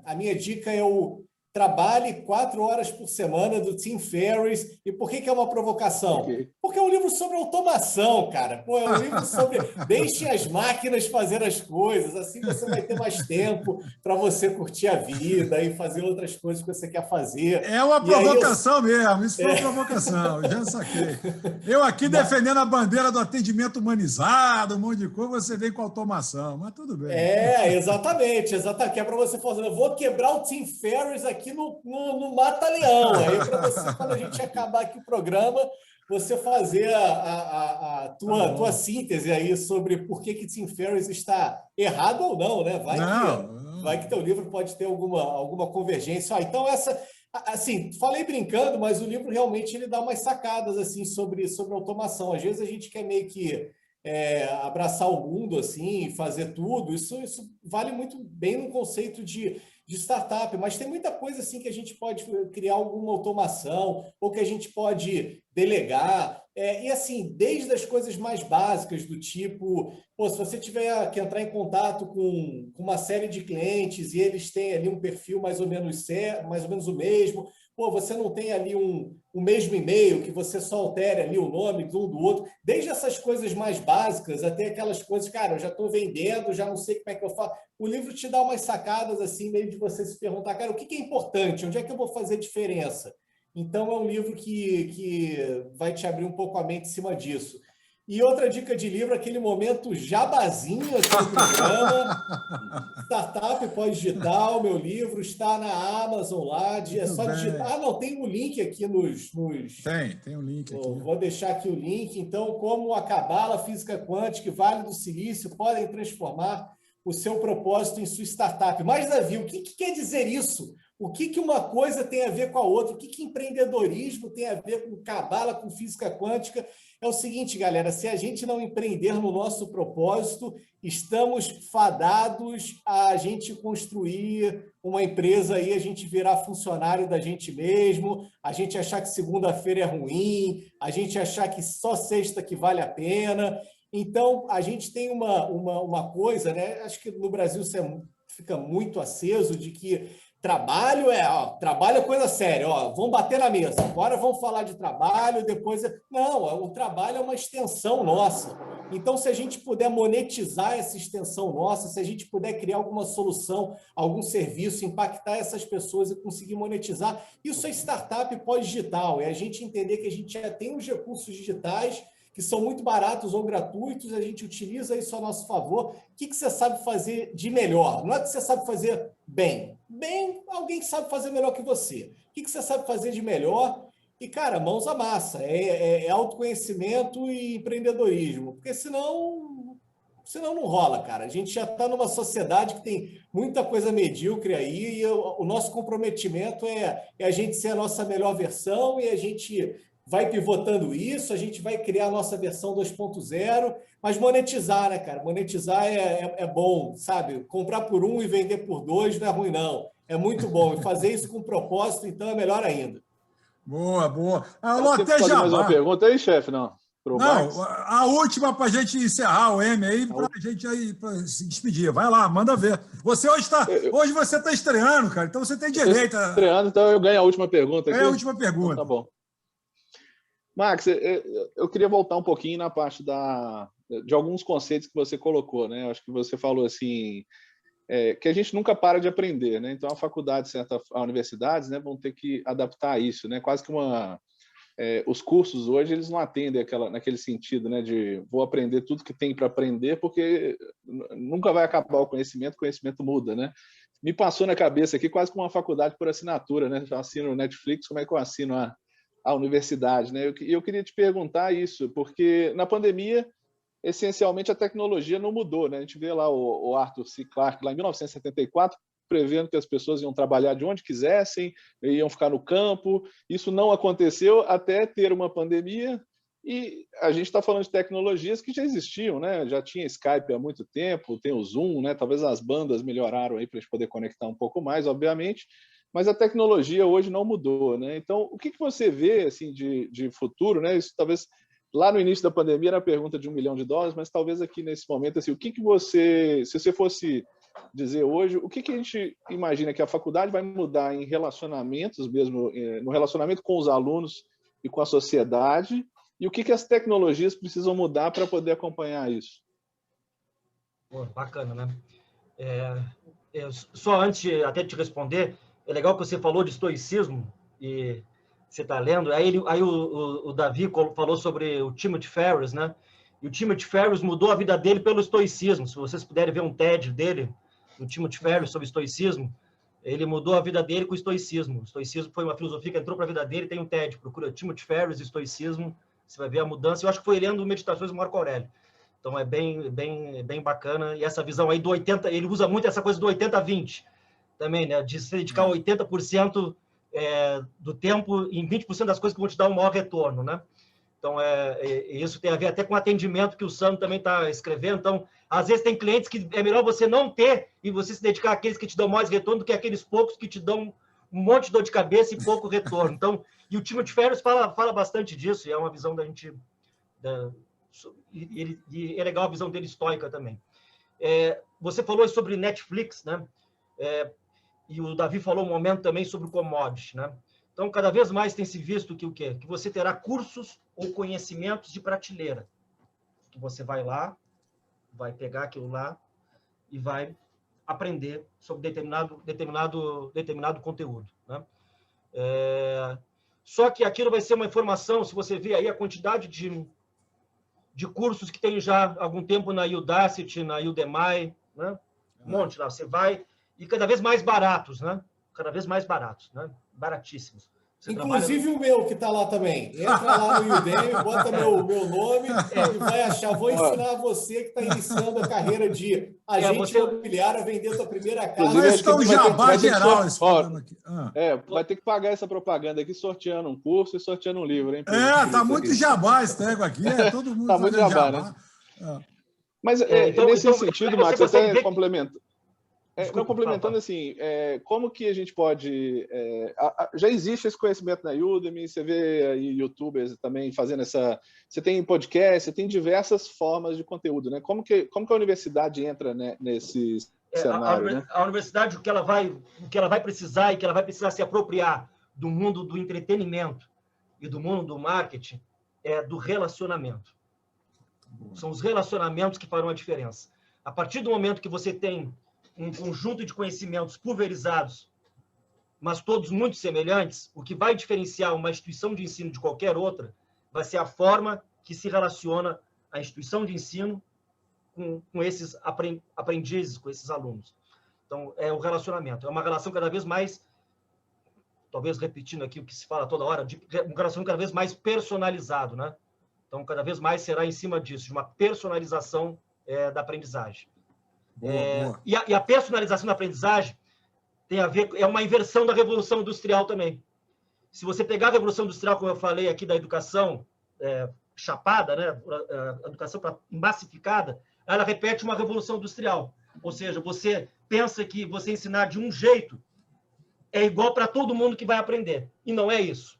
a minha dica é o trabalhe 4 horas por semana do Tim Ferriss. E por que é uma provocação? Okay. Porque é um livro sobre automação, cara. Pô, é um livro sobre deixe as máquinas fazer as coisas, assim você vai ter mais tempo para você curtir a vida e fazer outras coisas que você quer fazer. É uma provocação mesmo, isso foi uma provocação, eu já saquei. Eu aqui defendendo a bandeira do atendimento humanizado, um monte de coisa, você vem com automação, mas tudo bem. Exatamente. Que é para você fazer, eu vou quebrar o Tim Ferriss aqui no Mata-Leão. Aí para você, quando a gente acabar aqui o programa, você fazer a tua síntese aí sobre por que Tim Ferriss está errado ou não, né? Vai que teu livro pode ter alguma convergência. Então, assim, falei brincando, mas o livro realmente ele dá umas sacadas assim, sobre automação. Às vezes a gente quer meio que abraçar o mundo assim, fazer tudo. Isso vale muito bem no conceito de startup, mas tem muita coisa assim que a gente pode criar alguma automação ou que a gente pode delegar. E assim, desde as coisas mais básicas do tipo, se você tiver que entrar em contato com uma série de clientes e eles têm ali um perfil mais ou menos o mesmo, você não tem ali o mesmo e-mail, que você só altere ali o nome de um do outro, desde essas coisas mais básicas até aquelas coisas, cara, eu já estou vendendo, já não sei como é que eu faço. O livro te dá umas sacadas assim, meio de você se perguntar, cara, o que é importante? Onde é que eu vou fazer diferença? Então, é um livro que vai te abrir um pouco a mente em cima disso. E outra dica de livro, aquele momento jabazinho assim, do programa. Startup Pós-Digital, meu livro está na Amazon lá. É só digitar. Não, tem um link aqui nos... Tem um link aqui. Vou deixar aqui o link. Então, como a Cabala, Física Quântica e Vale do Silício podem transformar o seu propósito em sua startup. Mas, Davi, o que quer dizer isso? O que uma coisa tem a ver com a outra? O que empreendedorismo tem a ver com Cabala, com física quântica? É o seguinte, galera, se a gente não empreender no nosso propósito, estamos fadados a gente construir uma empresa aí, a gente virar funcionário da gente mesmo, a gente achar que segunda-feira é ruim, a gente achar que só sexta que vale a pena. Então, a gente tem uma coisa, né? Acho que no Brasil isso fica muito aceso, de que trabalho trabalho é coisa séria, vamos bater na mesa, agora vamos falar de trabalho, depois... Não, o trabalho é uma extensão nossa. Então, se a gente puder monetizar essa extensão nossa, se a gente puder criar alguma solução, algum serviço, impactar essas pessoas e conseguir monetizar, isso é startup pós-digital, é a gente entender que a gente já tem os recursos digitais que são muito baratos ou gratuitos, a gente utiliza isso a nosso favor. O que você sabe fazer de melhor? Não é que você sabe fazer bem. Bem, alguém que sabe fazer melhor que você. O que você sabe fazer de melhor? E, cara, mãos à massa. É autoconhecimento e empreendedorismo. Porque senão não rola, cara. A gente já está numa sociedade que tem muita coisa medíocre aí e o nosso comprometimento é a gente ser a nossa melhor versão e a gente vai pivotando isso, a gente vai criar a nossa versão 2.0, mas monetizar, né, cara? Monetizar é bom, sabe? Comprar por 1 e vender por 2 não é ruim, não. É muito bom. E fazer isso com propósito, então, é melhor ainda. Boa. Você pode fazer mais uma pergunta aí, chefe? Não, a última para a gente encerrar o M aí, para a gente aí se despedir. Vai lá, manda ver. Hoje você está estreando, cara, então você tem direito. Estreando, então eu ganho a última pergunta aqui. É a última pergunta. Então, tá bom. Max, eu queria voltar um pouquinho na parte de alguns conceitos que você colocou, né? Eu acho que você falou assim, que a gente nunca para de aprender, né? Então a faculdade, a universidades, né, vão ter que adaptar isso, né? Quase que os cursos hoje eles não atendem naquele sentido, né? De vou aprender tudo que tem para aprender, porque nunca vai acabar o conhecimento muda, né? Me passou na cabeça aqui quase como uma faculdade por assinatura, né? Eu assino o Netflix, como é que eu assino a universidade, né? Eu queria te perguntar isso, porque na pandemia, essencialmente, a tecnologia não mudou, né? A gente vê lá o Arthur C. Clarke, lá em 1974, prevendo que as pessoas iam trabalhar de onde quisessem, iam ficar no campo. Isso não aconteceu até ter uma pandemia E a gente está falando de tecnologias que já existiam, né? Já tinha Skype há muito tempo, tem o Zoom, né? Talvez as bandas melhoraram aí para a gente poder conectar um pouco mais, obviamente, mas a tecnologia hoje não mudou, né? Então, o que você vê assim de futuro, né? Isso talvez lá no início da pandemia era a pergunta de $1 milhão, mas talvez aqui nesse momento, assim, o que você, se você fosse dizer hoje, o que a gente imagina que a faculdade vai mudar em relacionamentos mesmo, no relacionamento com os alunos e com a sociedade, e o que as tecnologias precisam mudar para poder acompanhar isso? Pô, bacana, né? Só antes até de te responder, é legal que você falou de estoicismo, e você está lendo, aí o Davi falou sobre o Timothy Ferriss, né? E o Timothy Ferriss mudou a vida dele pelo estoicismo. Se vocês puderem ver um TED dele, do Timothy Ferriss sobre estoicismo, ele mudou a vida dele com o estoicismo. O estoicismo foi uma filosofia que entrou para a vida dele, tem um TED, procura Timothy Ferriss e estoicismo, você vai ver a mudança. Eu acho que foi lendo Meditações do Marco Aurélio. Então é bem bacana. E essa visão aí do 80, ele usa muito essa coisa do 80-20 também, né? De se dedicar 80% do tempo em 20% das coisas que vão te dar um maior retorno, né? Então, isso tem a ver até com o atendimento que o Sandro também está escrevendo. Então, às vezes tem clientes que é melhor você não ter e você se dedicar àqueles que te dão mais retorno do que aqueles poucos que te dão um monte de dor de cabeça e pouco retorno. Então, e o Timothy Ferriss fala bastante disso, e é uma visão da gente... E é legal a visão dele estoica também. Você falou sobre Netflix, né? E o Davi falou um momento também sobre o commodity, né? Então, cada vez mais tem se visto que o quê? Que você terá cursos ou conhecimentos de prateleira. Que você vai lá, vai pegar aquilo lá e vai aprender sobre determinado conteúdo, né? Só que aquilo vai ser uma informação, se você vê aí a quantidade de cursos que tem já há algum tempo na Udacity, na Udemy, né? Um monte lá. Você vai... E cada vez mais baratos, né? Cada vez mais baratos, né? Baratíssimos. Inclusive o meu, que está lá também. Entra lá no Udemy, bota meu nome e vai achar. Vou ensinar você que está iniciando a carreira de agente imobiliário a vender sua primeira casa. Mas está um jabá geral esse programa aqui. Vai ter que pagar essa propaganda aqui, sorteando um curso e sorteando um livro, hein? Tá muito jabá esse tego aqui. Todo mundo tá muito jabá, né? Mas nesse sentido, Max, até complemento. Complementando assim, como que a gente pode... já existe esse conhecimento na Udemy, você vê aí youtubers também fazendo essa... Você tem podcast, você tem diversas formas de conteúdo, né? Como que a universidade entra, né, nesse cenário, né? A universidade, o que ela vai precisar e que ela vai precisar se apropriar do mundo do entretenimento e do mundo do marketing é do relacionamento. São os relacionamentos que farão a diferença. A partir do momento que você tem um conjunto de conhecimentos pulverizados, mas todos muito semelhantes, o que vai diferenciar uma instituição de ensino de qualquer outra vai ser a forma que se relaciona a instituição de ensino com esses aprendizes, com esses alunos. Então, é o relacionamento. É uma relação cada vez mais, talvez repetindo aqui o que se fala toda hora, uma relação cada vez mais personalizado, né? Então, cada vez mais será em cima disso, de uma personalização da aprendizagem. Boa. E a personalização da aprendizagem tem a ver, é uma inversão da Revolução Industrial também. Se você pegar a Revolução Industrial, como eu falei aqui, da educação chapada, né, a educação massificada, ela repete uma Revolução Industrial. Ou seja, você pensa que você ensinar de um jeito é igual para todo mundo que vai aprender. E não é isso.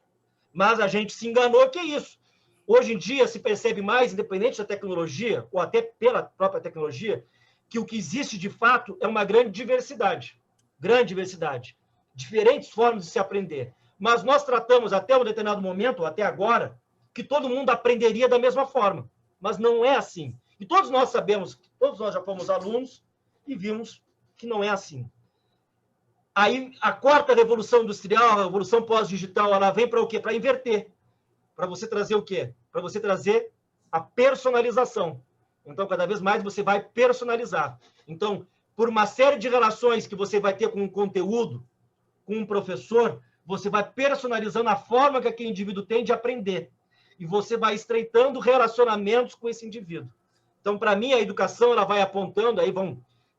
Mas a gente se enganou que é isso. Hoje em dia se percebe mais, independente da tecnologia, ou até pela própria tecnologia, que o que existe de fato é uma grande diversidade, diferentes formas de se aprender. Mas nós tratamos até um determinado momento, ou até agora, que todo mundo aprenderia da mesma forma, mas não é assim. E todos nós sabemos, todos nós já fomos alunos e vimos que não é assim. Aí a quarta revolução industrial, a revolução pós-digital, ela vem para o quê? Para inverter. Para você trazer o quê? Para você trazer a personalização. Então, cada vez mais você vai personalizar. Então, por uma série de relações que você vai ter com um conteúdo, com um professor, você vai personalizando a forma que aquele indivíduo tem de aprender. E você vai estreitando relacionamentos com esse indivíduo. Então, para mim, a educação ela vai apontando, aí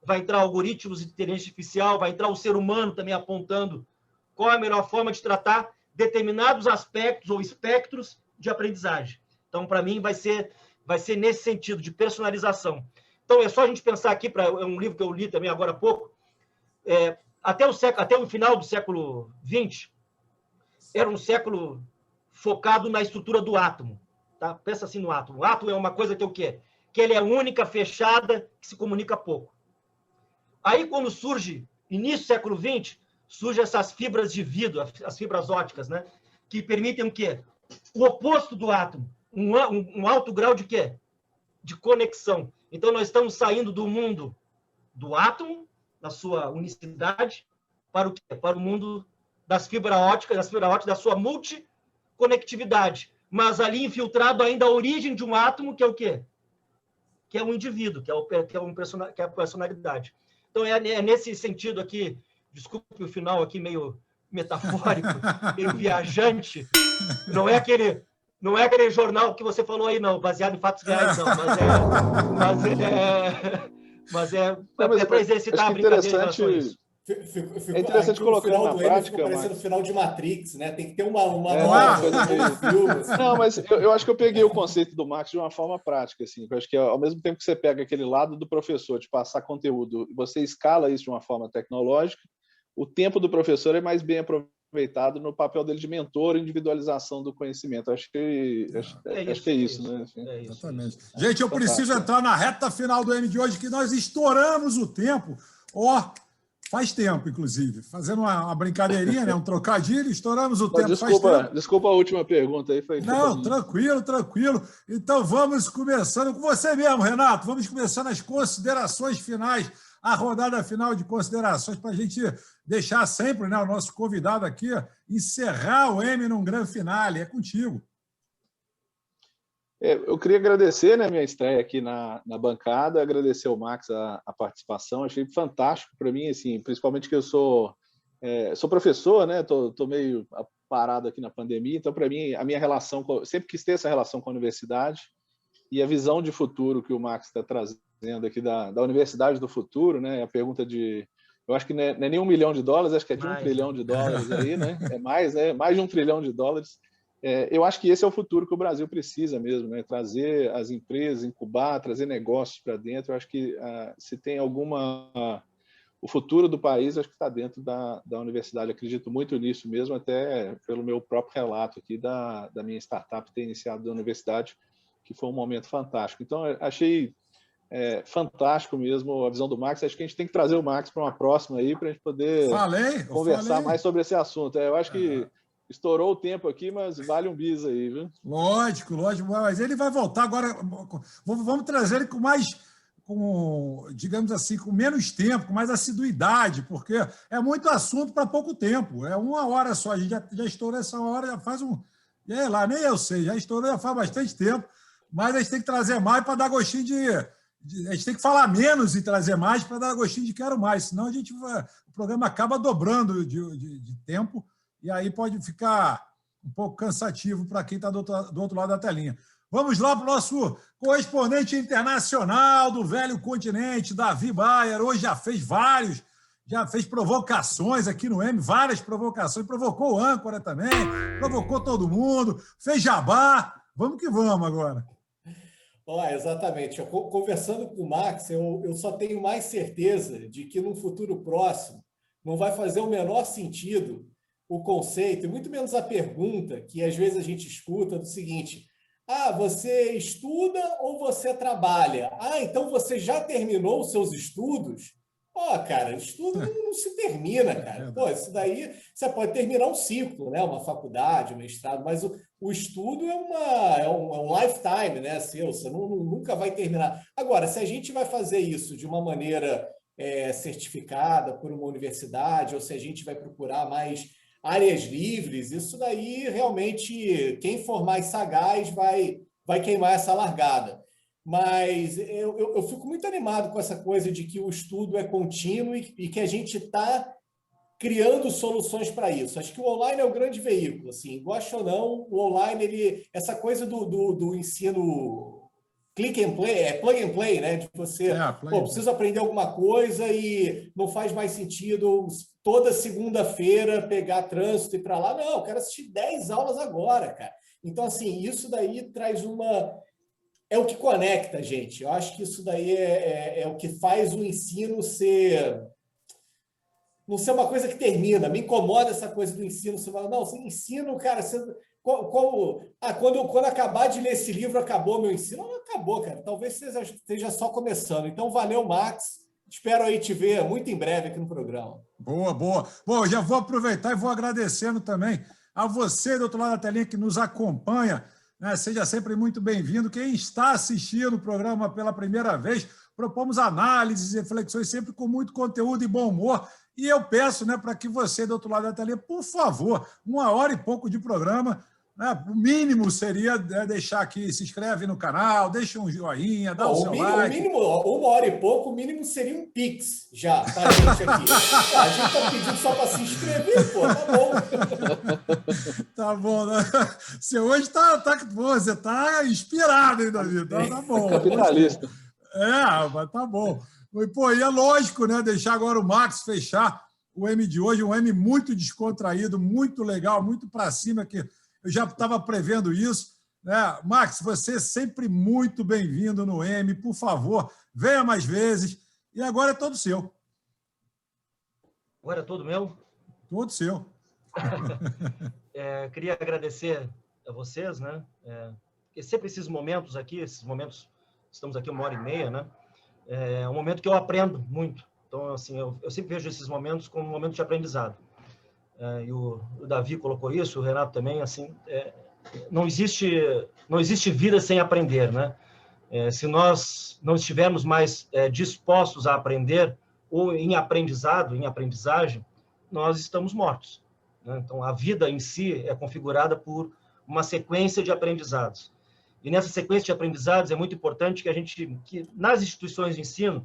vai entrar algoritmos de inteligência artificial, vai entrar o ser humano também apontando qual é a melhor forma de tratar determinados aspectos ou espectros de aprendizagem. Então, para mim, vai ser nesse sentido, de personalização. Então, é só a gente pensar aqui, é um livro que eu li também agora há pouco, até o final do século XX, era um século focado na estrutura do átomo. Tá? Pensa assim no átomo. O átomo é uma coisa que é o quê? Que ele é única, fechada, que se comunica pouco. Aí, quando surge, início do século XX, surgem essas fibras de vidro, as fibras ópticas, né? Que permitem o quê? O oposto do átomo. Um alto grau de quê? De conexão. Então, nós estamos saindo do mundo do átomo, na sua unicidade, para o quê? Para o mundo das fibras ópticas, da sua multiconectividade. Mas ali infiltrado ainda a origem de um átomo, que é o quê? Que é um indivíduo, que é a personalidade. Então, é nesse sentido aqui, desculpe o final aqui meio metafórico, meio viajante, não é aquele jornal que você falou aí, não, baseado em fatos reais, não, mas é para exercitar a brincadeira em relação a isso. É interessante colocando na prática, ficou parecendo o final de Matrix, né? Tem que ter uma coisa meio... assim. Não, mas eu acho que eu peguei o conceito do Max de uma forma prática, assim. Eu acho que ao mesmo tempo que você pega aquele lado do professor de passar conteúdo, você escala isso de uma forma tecnológica, o tempo do professor é mais bem aproveitado no papel dele de mentor, individualização do conhecimento. Acho que é isso, né? Assim. Exatamente. Gente, eu preciso entrar na reta final do M de hoje, que nós estouramos o tempo. Faz tempo, inclusive. Fazendo uma brincadeirinha, né? Um trocadilho, estouramos o tempo. Desculpa a última pergunta aí. Não, tranquilo. Então, vamos começando com você mesmo, Renato. Vamos começando as considerações finais, a rodada final de considerações, para a gente deixar sempre, né, o nosso convidado aqui encerrar o M num grande finale. É contigo. Eu queria agradecer, né, minha estreia aqui na bancada, agradecer ao Max a participação, achei fantástico para mim, assim, principalmente que eu sou professor, né, tô meio parado aqui na pandemia, então para mim a minha relação, sempre quis ter essa relação com a universidade e a visão de futuro que o Max está trazendo aqui da universidade do futuro, né, a pergunta eu acho que não é nem $1 milhão, acho que é de $1 trilhão aí, né, mais de $1 trilhão. Eu acho que esse é o futuro que o Brasil precisa mesmo, né? Trazer as empresas, incubar, trazer negócios para dentro. Eu acho que se tem o futuro do país, acho que está dentro da universidade. Eu acredito muito nisso mesmo, até pelo meu próprio relato aqui da minha startup ter iniciado da universidade, que foi um momento fantástico. Então, achei fantástico mesmo a visão do Max. Acho que a gente tem que trazer o Max para uma próxima aí, para a gente poder conversar mais sobre esse assunto. Eu acho que estourou o tempo aqui, mas vale um bis aí, viu? Lógico, mas ele vai voltar agora. Vamos trazer ele digamos assim, com menos tempo, com mais assiduidade, porque é muito assunto para pouco tempo. É 1 hora só. A gente já estourou essa hora, já faz nem eu sei, já estourou, já faz bastante tempo, mas a gente tem que trazer mais para dar gostinho a gente tem que falar menos e trazer mais para dar gostinho de quero mais, senão o programa acaba dobrando de tempo. E aí pode ficar um pouco cansativo para quem está do outro lado da telinha. Vamos lá para o nosso correspondente internacional do velho continente, Davi Bayer. Hoje já fez provocações aqui no M, várias provocações. Provocou o âncora também, provocou todo mundo, fez jabá. Vamos que vamos agora. Exatamente. Conversando com o Max, eu só tenho mais certeza de que no futuro próximo não vai fazer o menor sentido o conceito, e muito menos a pergunta que às vezes a gente escuta do seguinte: você estuda ou você trabalha? Então você já terminou os seus estudos? Cara, estudo não se termina, cara. Isso daí você pode terminar um ciclo, né? Uma faculdade, um mestrado, mas o estudo é um lifetime, né? Seu, você nunca vai terminar. Agora, se a gente vai fazer isso de uma maneira certificada por uma universidade, ou se a gente vai procurar mais áreas livres, isso daí realmente quem for mais sagaz vai queimar essa largada. Mas eu fico muito animado com essa coisa de que o estudo é contínuo e que a gente está criando soluções para isso. Acho que o online é o grande veículo, assim, gosta ou não, o online, essa coisa do ensino click and play, plug and play, né? De você, preciso aprender alguma coisa e não faz mais sentido toda segunda-feira pegar trânsito e ir para lá. Não, eu quero assistir 10 aulas agora, cara. Então, assim, isso daí traz é o que conecta a gente. Eu acho que isso daí é o que faz o ensino não ser uma coisa que termina. Me incomoda essa coisa do ensino. Você fala, não, ensino, cara, quando acabar de ler esse livro, acabou meu ensino? Não acabou, cara. Talvez esteja só começando. Então, valeu, Max. Espero aí te ver muito em breve aqui no programa. Boa, boa. Bom, já vou aproveitar e vou agradecendo também a você do outro lado da telinha que nos acompanha. Né? Seja sempre muito bem-vindo. Quem está assistindo o programa pela primeira vez, propomos análises e reflexões sempre com muito conteúdo e bom humor. E eu peço, né, para que você do outro lado da telinha, por favor, 1h e pouco de programa, né, o mínimo seria deixar aqui, se inscreve no canal, deixa um joinha, dá o seu like. O mínimo, 1h e pouco, o mínimo seria um Pix já, pra gente aqui. A gente está pedindo só para se inscrever, pô, tá bom. Tá bom, né? Você hoje você está inspirado, hein, Davi? Então, tá bom. Capitalista. Mas tá bom. Pô, e é lógico, né? Deixar agora o Max fechar o M de hoje, um M muito descontraído, muito legal, muito para cima, que eu já estava prevendo isso. Né? Max, você é sempre muito bem-vindo no M, por favor, venha mais vezes. E agora é todo seu. Agora é todo meu? Todo seu. Queria agradecer a vocês, né? Porque sempre esses momentos aqui, estamos aqui 1h30, né? É um momento que eu aprendo muito. Então, assim, eu sempre vejo esses momentos como um momento de aprendizado. E o Davi colocou isso, o Renato também, assim, não existe vida sem aprender, né? Se nós não estivermos mais dispostos a aprender ou em aprendizagem, nós estamos mortos, né? Então, a vida em si é configurada por uma sequência de aprendizados. E nessa sequência de aprendizados é muito importante que nas instituições de ensino,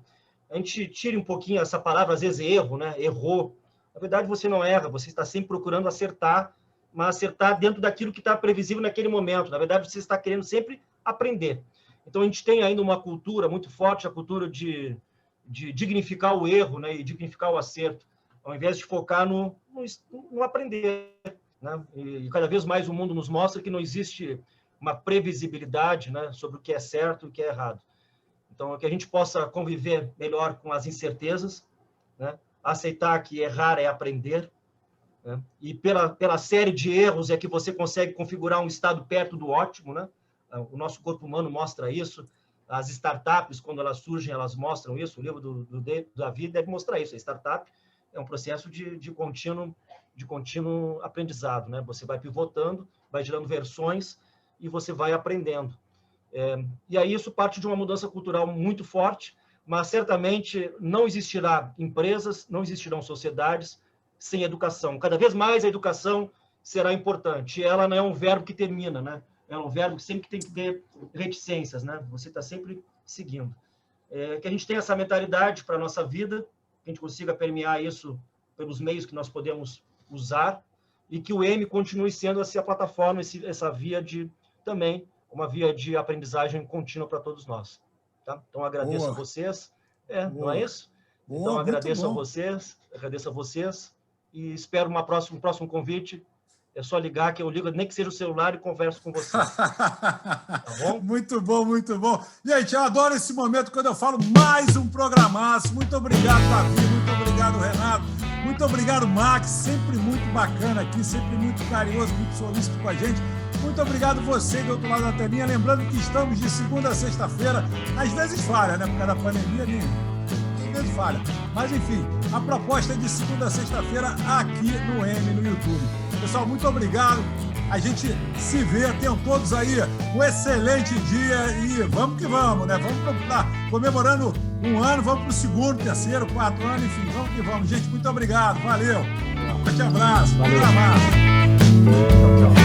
a gente tire um pouquinho essa palavra, às vezes erro, né? Errou. Na verdade, você não erra, você está sempre procurando acertar, mas acertar dentro daquilo que está previsível naquele momento. Na verdade, você está querendo sempre aprender. Então, a gente tem ainda uma cultura muito forte, a cultura de dignificar o erro, né? E dignificar o acerto, ao invés de focar no aprender, né? E cada vez mais o mundo nos mostra que não existe uma previsibilidade, né, sobre o que é certo e o que é errado. Então, que a gente possa conviver melhor com as incertezas, né, aceitar que errar é aprender, né, e pela série de erros é que você consegue configurar um estado perto do ótimo, né? O nosso corpo humano mostra isso, as startups, quando elas surgem, elas mostram isso, o livro do Davi deve mostrar isso. A startup é um processo de contínuo aprendizado, né? Você vai pivotando, vai gerando versões, e você vai aprendendo. E aí isso parte de uma mudança cultural muito forte, mas certamente não existirá empresas, não existirão sociedades sem educação. Cada vez mais a educação será importante. Ela não é um verbo que termina, né? É um verbo que sempre tem que ter reticências, né? Você está sempre seguindo. Que a gente tenha essa mentalidade para a nossa vida, que a gente consiga permear isso pelos meios que nós podemos usar, e que o M continue sendo essa plataforma, essa via também uma via de aprendizagem contínua para todos nós. Tá? Então, agradeço a vocês. Não é isso? Então, agradeço a vocês e espero um próximo convite. É só ligar, que eu ligo, nem que seja o celular, e converso com você. Tá bom? Muito bom, muito bom. Gente, eu adoro esse momento quando eu falo mais um programaço. Muito obrigado, Davi. Muito obrigado, Renato. Muito obrigado, Max. Sempre muito bacana aqui, sempre muito carinhoso, muito solícito com a gente. Muito obrigado você do outro lado da telinha. Lembrando que estamos de segunda a sexta-feira. Às vezes falha, né? Por causa da pandemia, às vezes falha. Mas, enfim, a proposta é de segunda a sexta-feira aqui no M, no YouTube. Pessoal, muito obrigado. A gente se vê. Tenham todos aí um excelente dia e vamos que vamos, né? Vamos estar comemorando um ano, vamos para o segundo, terceiro, quarto ano, enfim, vamos que vamos. Gente, muito obrigado. Valeu. Um forte abraço. Valeu. Tchau, tchau.